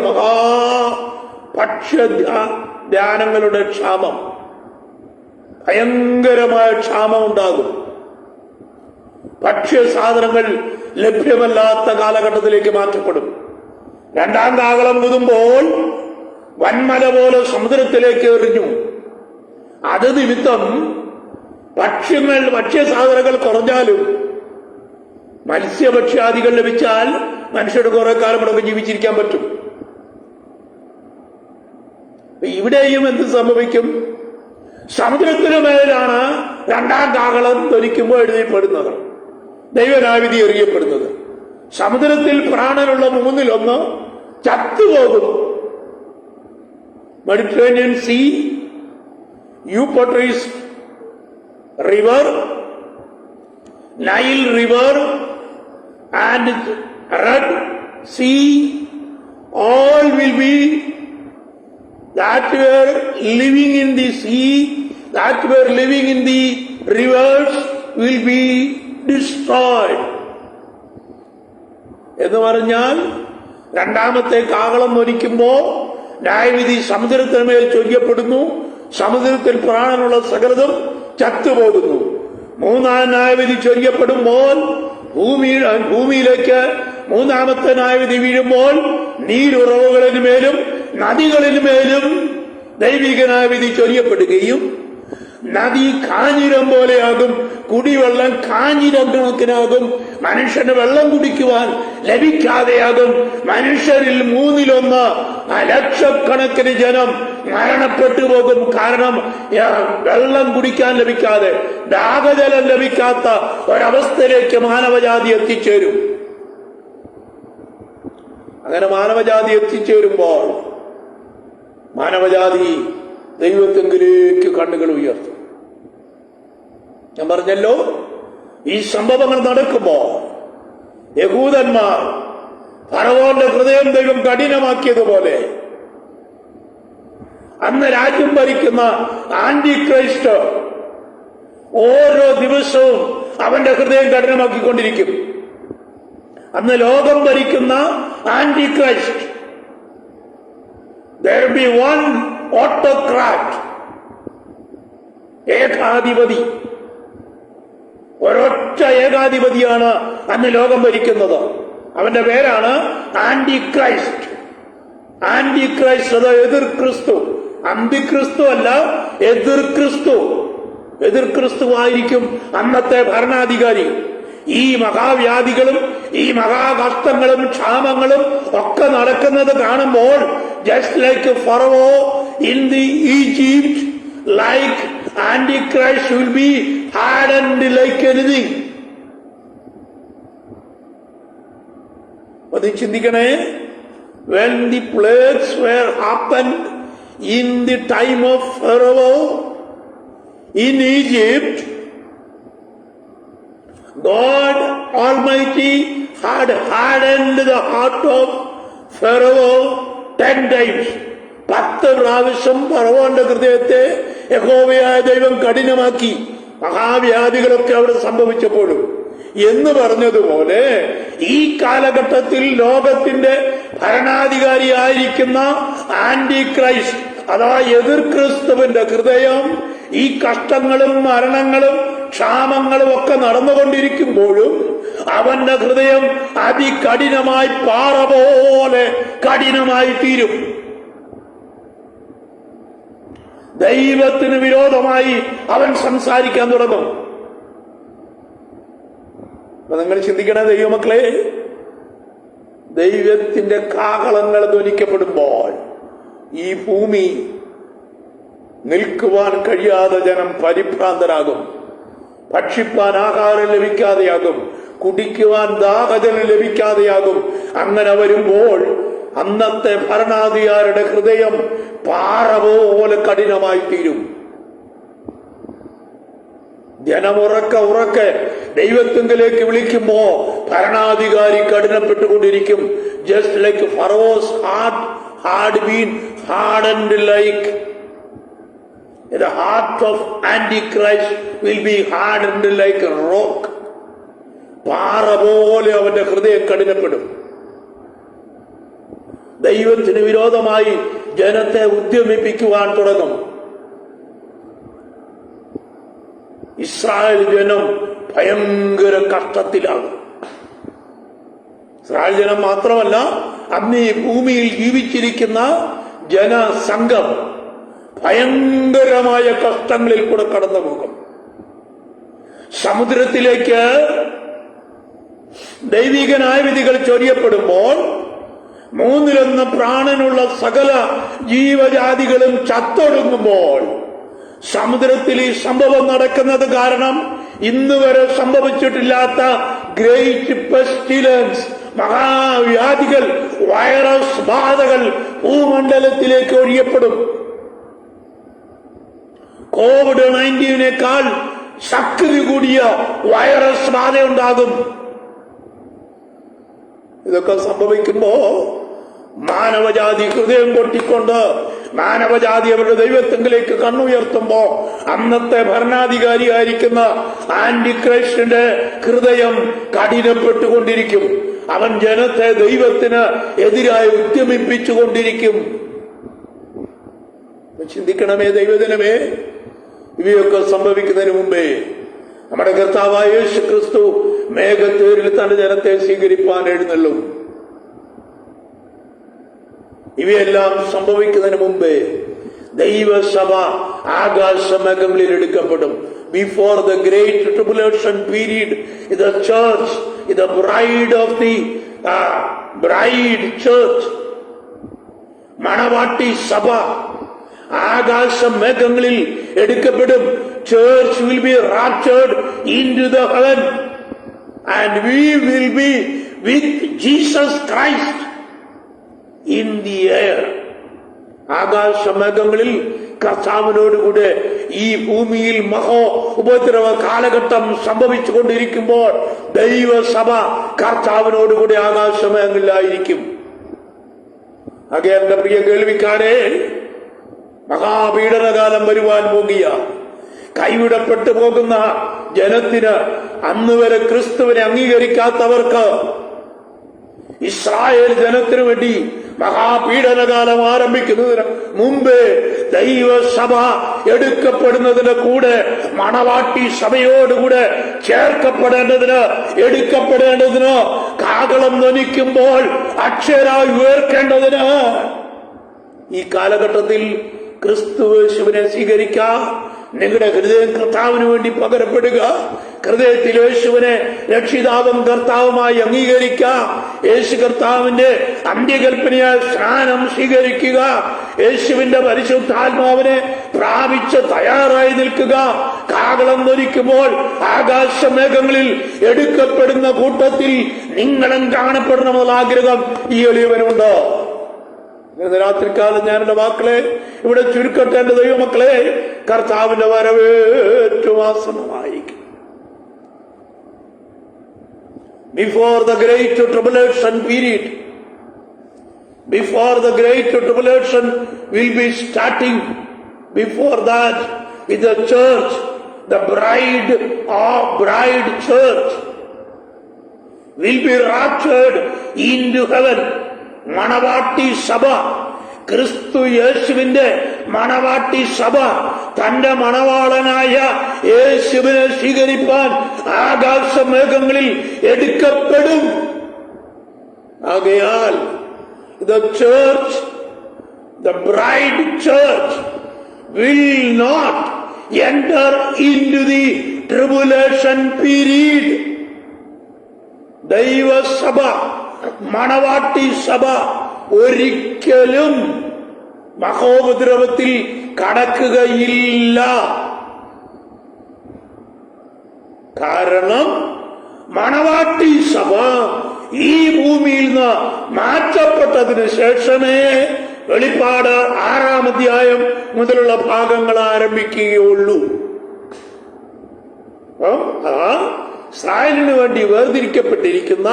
ഭക്ഷ്യധാന്യങ്ങളുടെ ക്ഷാമം, ഭയങ്കരമായ ക്ഷാമം ഉണ്ടാകും. ഭക്ഷ്യസാധനങ്ങൾ ലഭ്യമല്ലാത്ത കാലഘട്ടത്തിലേക്ക് മാറ്റപ്പെടും. രണ്ടാം കാഹളം ഊതുമ്പോൾ വൻമല പോലെ സമുദ്രത്തിലേക്ക് എറിഞ്ഞു. അത് നിമിത്തം ഭക്ഷ്യസാധനങ്ങൾ കുറഞ്ഞാലും മത്സ്യഭക്ഷ്യാദികൾ ലഭിച്ചാൽ മനുഷ്യരുടെ കുറെ കാലം നമുക്ക് ജീവിച്ചിരിക്കാൻ പറ്റും. ഇവിടെയും എന്ത് സംഭവിക്കും? സമുദ്രത്തിനു മേലാണ് രണ്ടാം കാഹളം ധ്വനിക്കുമ്പോൾ എഴുതപ്പെടുന്നത്, ദൈവനാവിധി എറിയപ്പെടുന്നത്. സമുദ്രത്തിൽ പ്രാണനുള്ള 1/3 ചത്തുപോകും. Mediterranean sea, Euphrates river, Nile river and Red Sea, all will be that were living in the sea, that were living in the rivers will be destroyed. എന്ന് പറഞ്ഞാൽ രണ്ടാമത്തെ കാഹളം ധ്വനിക്കുമ്പോ ന്യായവിധി സമുദ്രത്തിന്മേൽ ചൊരിയപ്പെടുന്നു. സമുദ്രത്തിൽ പ്രാണനുള്ള സകലതും ചത്തുപോകുന്നു. മൂന്നാം ന്യായവിധി ചൊരിയപ്പെടുമ്പോൾ ഭൂമിയിലേക്ക് മൂന്നാമത്തെ ന്യായവിധി വീഴുമ്പോൾ നീരുറവുകളിന്മേലും നദികളിന്മേലും ദൈവിക ന്യായവിധി ചൊരിയപ്പെടുകയും നദി കാഞ്ഞിരം പോലെയാകും, കുടിവെള്ളം കാഞ്ഞിരം കണക്കിനാകും, മനുഷ്യന് വെള്ളം കുടിക്കുവാൻ ലഭിക്കാതെയാകും. മനുഷ്യരിൽ 1/3 ലക്ഷക്കണക്കിന് ജനം മരണപ്പെട്ടു പോകും. കാരണം വെള്ളം കുടിക്കാൻ ലഭിക്കാതെ, ദാഹജലം ലഭിക്കാത്ത ഒരവസ്ഥയിലേക്ക് മാനവജാതി എത്തിച്ചേരും. അങ്ങനെ മാനവജാതി എത്തിച്ചേരുമ്പോൾ മാനവജാതി ദൈവത്തെങ്കിലേക്ക് കണ്ണുകൾ ഉയർത്തും. ഞാൻ പറഞ്ഞല്ലോ, ഈ സംഭവങ്ങൾ നടക്കുമ്പോ യഹൂദന്മാർ ഫറവോന്റെ ഹൃദയം ദൈവം കഠിനമാക്കിയതുപോലെ അന്ന് രാജ്യം ഭരിക്കുന്ന ആന്റി ക്രൈസ്റ്റ് ഓരോ ദിവസവും അവന്റെ ഹൃദയം കഠിനമാക്കിക്കൊണ്ടിരിക്കും. അന്ന് ലോകം ഭരിക്കുന്ന Antichrist, there will be one autocrat, ഏകാധിപതി, ഒരൊറ്റ ഏകാധിപതിയാണ് അന്ന് ലോകം ഭരിക്കുന്നത്. അവന്റെ പേരാണ് ആന്റി ക്രൈസ്റ്റ്. ആന്റി ക്രൈസ്റ്റ്, അത് എതിർ ക്രിസ്തു. അന്തിക്രിസ്തു അല്ല, എതിർ ക്രിസ്തു. എതിർ ക്രിസ്തു ആയിരിക്കും അന്നത്തെ ഭരണാധികാരി. ഈ മഹാവ്യാധികളും ഈ മഹാകഷ്ടങ്ങളും ക്ഷാമങ്ങളും ഒക്കെ നടക്കുന്നത് കാണുമ്പോൾ just like Pharaoh in the Egypt, like Antichrist will be hardened like anything. അത് ചിന്തിക്കണേ. when the plagues were happened in the time of Pharaoh in Egypt, God Almighty had hardened the heart of Pharaoh 10 times. 10 പ്രാവശ്യം ഫറവോന്റെ ഹൃദയത്തെ യഹോവയായ ദൈവം കഠിനമാക്കി. മഹാവ്യാധികളൊക്കെ അവിടെ സംഭവിച്ചപ്പോഴും എന്ന് പറഞ്ഞതുപോലെ ഈ കാലഘട്ടത്തിൽ ലോകത്തിന്റെ ഭരണാധികാരിയായിരിക്കുന്ന ആന്റി ക്രൈസ്റ്റ് അഥവാ എതിർ ക്രിസ്തുവിന്റെ ഹൃദയം ഈ കഷ്ടങ്ങളും മരണങ്ങളും ക്ഷാമങ്ങളും ഒക്കെ നടന്നുകൊണ്ടിരിക്കുമ്പോഴും അവന്റെ ഹൃദയം അതികഠിനമായി പാറ പോലെ കഠിനമായി തീരും. ദൈവത്തിന് വിരോധമായി അവൻ സംസാരിക്കാൻ തുടങ്ങും. അപ്പൊ നിങ്ങൾ ചിന്തിക്കണേ ദൈവമക്കളെ, ദൈവത്തിന്റെ കാഹളങ്ങൾ ധ്വനിക്കപ്പെടുമ്പോൾ ഈ ഭൂമി നിൽക്കുവാൻ കഴിയാതെ ജനം പരിഭ്രാന്തരാകും. ഭക്ഷിപ്പാൻ ആഹാരം ലഭിക്കാതെയാകും, കുടിക്കുവാൻ ദാഹജലം ലഭിക്കാതെയാകും. അങ്ങനെ വരുമ്പോൾ അന്നത്തെ ഭരണാധികാരിയുടെ ഹൃദയം പാറ പോലെ കഠിനമായി തീരും. ജനമുറക്കെ ദൈവത്തിങ്കിലേക്ക് വിളിക്കുമ്പോ ഭരണാധികാരി കഠിനപ്പെട്ടുകൊണ്ടിരിക്കും. Just like Pharaoh's heart had been hardened like the heart of Antichrist will be hardened like a rock. പാറ പോലെ അവന്റെ ഹൃദയം കഠിനപ്പെടും. ദൈവത്തിന് വിരോധമായി ജനത്തെ ഉദ്യമിപ്പിക്കുവാൻ തുടങ്ങും. ഇസ്രായേൽ ജനം ഭയങ്കര കഷ്ടത്തിലാകും. ഇസ്രായേൽ ജനം മാത്രമല്ല, അന്ന് ഈ ഭൂമിയിൽ ജീവിച്ചിരിക്കുന്ന ജനസംഘം ഭയങ്കരമായ കഷ്ടങ്ങളിൽ കൂടെ കടന്നു പോകും. സമുദ്രത്തിലേക്ക് ദൈവിക ന്യായവിധികൾ ചൊരിയപ്പെടുമ്പോൾ 1/3 പ്രാണനുള്ള സകല ജീവജാതികളും ചത്തൊടുങ്ങുമ്പോൾ സമുദ്രത്തിൽ ഈ സംഭവം നടക്കുന്നത് കാരണം ഇന്ന് വരെ സംഭവിച്ചിട്ടില്ലാത്ത ഗ്രേറ്റ് പെസ്റ്റിലൻസ്, മഹാവ്യാധികൾ, വൈറസ് ബാധകൾ ഭൂമണ്ഡലത്തിലേക്ക് ഒഴിയപ്പെടും. COVID-19 ശക്തി കൂടിയ വൈറസ് ബാധയുണ്ടാകും. ഇതൊക്കെ സംഭവിക്കുമ്പോ മാനവജാതി ഹൃദയം പൊട്ടിക്കൊണ്ട് മാനവജാതി അവരുടെ ദൈവത്വത്തിലേക്ക് കണ്ണുയർത്തുമ്പോ അന്നത്തെ ഭരണാധികാരിയായിരിക്കുന്ന ആന്റിക്രൈസ്റ്റിന്റെ ഹൃദയം കഠിനപ്പെട്ടുകൊണ്ടിരിക്കും. അവൻ ജനത്തെ ദൈവത്തിന് എതിരായി ഉദ്യമിപ്പിച്ചുകൊണ്ടിരിക്കും. ചിന്തിക്കണമേ ദൈവജനമേ, ഇവയൊക്കെ സംഭവിക്കുന്നതിന് മുമ്പേ നമ്മുടെ കർത്താവായ യേശു ക്രിസ്തു മേഘത്തേരിൽ തന്റെ ജനത്തെ സ്വീകരിപ്പാൻ എഴുന്നള്ളും. ഇവയെല്ലാം സംഭവിക്കുന്നതിന് മുമ്പേ ദൈവസഭ ആകാശമേഘങ്ങളിൽ എടുക്കപ്പെടും. Before the great tribulation period the church, the bride of the bride church, മണവാട്ടി സഭ ആകാശ മേഘങ്ങളിൽ എടുക്കപ്പെടും. Church will be raptured into the heaven and we will be with Jesus Christ in the air. ആകാശ മേഘങ്ങളിൽ കർത്താവിനോടുകൂടെ ഈ ഭൂമിയിൽ മഹോ ഉപദ്രവ കാലഘട്ടം സംഭവിച്ചുകൊണ്ടിരിക്കുമ്പോൾ ദൈവസഭ കർത്താവിനോടുകൂടെ ആകാശമേഘങ്ങളിലായിരിക്കും. ആകെ എന്റെ പ്രിയ കേൾവിക്കാരെ, മഹാപീഡനകാലം വരുവാൻ പോകുക. കൈവിടപ്പെട്ടു പോകുന്ന ജനത്തിന്, അന്ന് വരെ ക്രിസ്തുവിനെ അംഗീകരിക്കാത്തവർക്ക്, ഇസ്രായേൽ ജനത്തിനു വേണ്ടി മഹാപീഡനകാലം ആരംഭിക്കുന്നതിന് മുമ്പേ ദൈവസഭ എടുക്കപ്പെടുന്നതിന് കൂടെ മണവാട്ടി സഭയോടുകൂടെ ചേർക്കപ്പെടേണ്ടതിന്, എടുക്കപ്പെടേണ്ടതിന്, കാഹളം ധ്വനിക്കുമ്പോൾ അക്ഷരായി ഉയർക്കേണ്ടതിന് ഈ കാലഘട്ടത്തിൽ ക്രിസ്തുയേശുവിനെ സ്വീകരിക്കാം. നിങ്ങളുടെ ഹൃദയം കർത്താവിന് വേണ്ടി പകരപ്പെടുക. ഹൃദയത്തിൽ യേശുവിനെ രക്ഷിതാവും കർത്താവുമായി അംഗീകരിക്കാം. യേശു കർത്താവിന്റെ അന്ത്യകൽപ്പനയാൽ സ്നാനം സ്വീകരിക്കുക. യേശുവിന്റെ പരിശുദ്ധാത്മാവിനെ പ്രാപിച്ച് തയ്യാറായി നിൽക്കുക. കാഹളം ധ്വനിക്കുമ്പോൾ ആകാശമേഘങ്ങളിൽ എടുക്കപ്പെടുന്ന കൂട്ടത്തിൽ നിങ്ങളും കാണപ്പെടണമെന്നുള്ള ആഗ്രഹം ഈ എളിയവനുണ്ടോ? ഇന്ന് രാത്രികാലം ഞാൻ എന്റെ വാക്കളെ ഇവിടെ ചുരുക്കട്ടെ. എന്റെ ദൈവമക്കളെ, കർത്താവിന്റെ വരവ് ഏറ്റവും ആസന്നമായിരിക്കും. Before the great tribulation period, before the great tribulation will be starting, before that is the church, the bride church, will be raptured into heaven. മണവാട്ടി സഭ, ക്രിസ്തു യേശുവിന്റെ മണവാട്ടി സഭ തന്റെ മണവാളനായ യേശുവിനെ സ്വീകരിപ്പാൻ ആകാശമേഘങ്ങളിൽ എടുക്കപ്പെടും. ആകയാൽ the church, the bride church will not enter into the tribulation period. ദൈവസഭ, മണവാട്ടി സഭ ഒരിക്കലും മഹോപദ്രവത്തിൽ കടക്കുകയില്ല. കാരണം മണവാട്ടി സഭ ഈ ഭൂമിയിൽ നിന്ന് മാറ്റപ്പെട്ടതിന് ശേഷമേ വെളിപ്പാട് 6-ാം അധ്യായം മുതലുള്ള ഭാഗങ്ങൾ ആരംഭിക്കുകയുള്ളൂ. ഇസ്രായേലിന് വേണ്ടി വേർതിരിക്കപ്പെട്ടിരിക്കുന്ന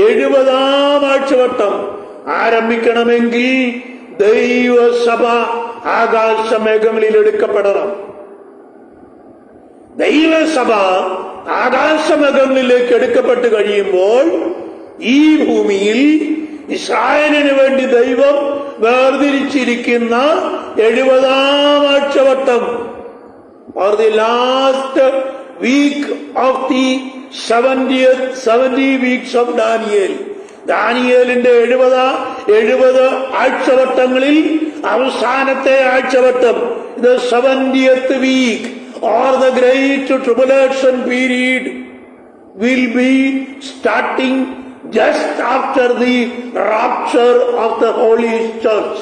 70-ാം ആഴ്ചവട്ടം ആരംഭിക്കണമെങ്കിൽ ദൈവസഭ ആകാശമേഘങ്ങളിൽ എടുക്കപ്പെടണം. ദൈവസഭ ആകാശമേഘങ്ങളിലേക്ക് എടുക്കപ്പെട്ട് കഴിയുമ്പോൾ ഈ ഭൂമിയിൽ ഇസ്രായേലിന് വേണ്ടി ദൈവം വേർതിരിച്ചിരിക്കുന്ന 70-ാം ആഴ്ചവട്ടം, or the last week of the 70 weeks of Daniel, ദാനിയേലിന്റെ 70 ആഴ്ചവട്ടങ്ങളിൽ അവസാനത്തെ ആഴ്ചവട്ടം, the 70th week or the great tribulation period will be starting just after the rapture of the Holy Church.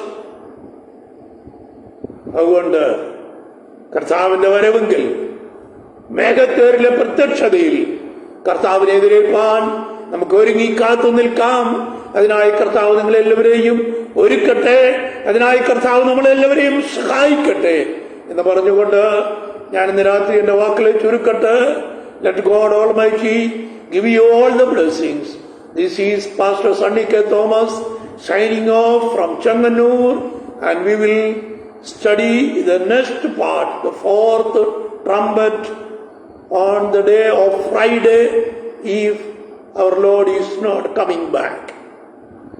അതുകൊണ്ട് കർത്താവിന്റെ വരവെങ്കിൽ മേഘത്തേറിലെ പ്രത്യക്ഷതയിൽ കർത്താവിനെ എതിരേൽപ്പാൻ നമുക്ക് ഒരുങ്ങി കാത്തു നിൽക്കാം. അതിനായി കർത്താവ് നിങ്ങളെല്ലാവരെയും ഒരുക്കട്ടെ, അതിനായി കർത്താവ് നമ്മളെല്ലാവരെയും സഹായിക്കട്ടെ എന്ന് പറഞ്ഞുകൊണ്ട് ഞാൻ ഇന്ന് രാത്രി എന്റെ വാക്കുകളെ ചുരുക്കട്ടെ. Let God Almighty give you all the blessings. This is Pastor Sunny K. Thomas signing off from Changanur, and we will study the next part, the 4th trumpet, on the day of Friday, if our Lord is not coming back.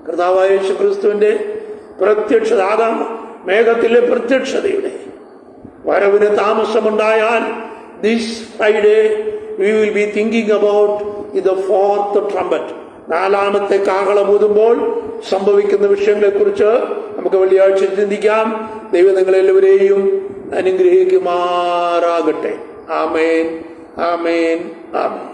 കർത്താവായ യേശു ക്രിസ്തുവിന്റെ പ്രത്യക്ഷത, ആകാം മേഘത്തിലെ പ്രത്യക്ഷതയുടെ വരവിന് താമസമുണ്ടായാൽ this Friday we will be thinking about the 4th trumpet. 4ാമത്തെ കാഹളം ഊതുമ്പോൾ സംഭവിക്കുന്ന വിഷയങ്ങളെക്കുറിച്ച് നമുക്ക് വെള്ളിയാഴ്ച ചിന്തിക്കാം. ദൈവം നിങ്ങളെല്ലാവരെയും അനുഗ്രഹിക്കുമാറാകട്ടെ. ആമേൻ, ആമേൻ, ആമേൻ.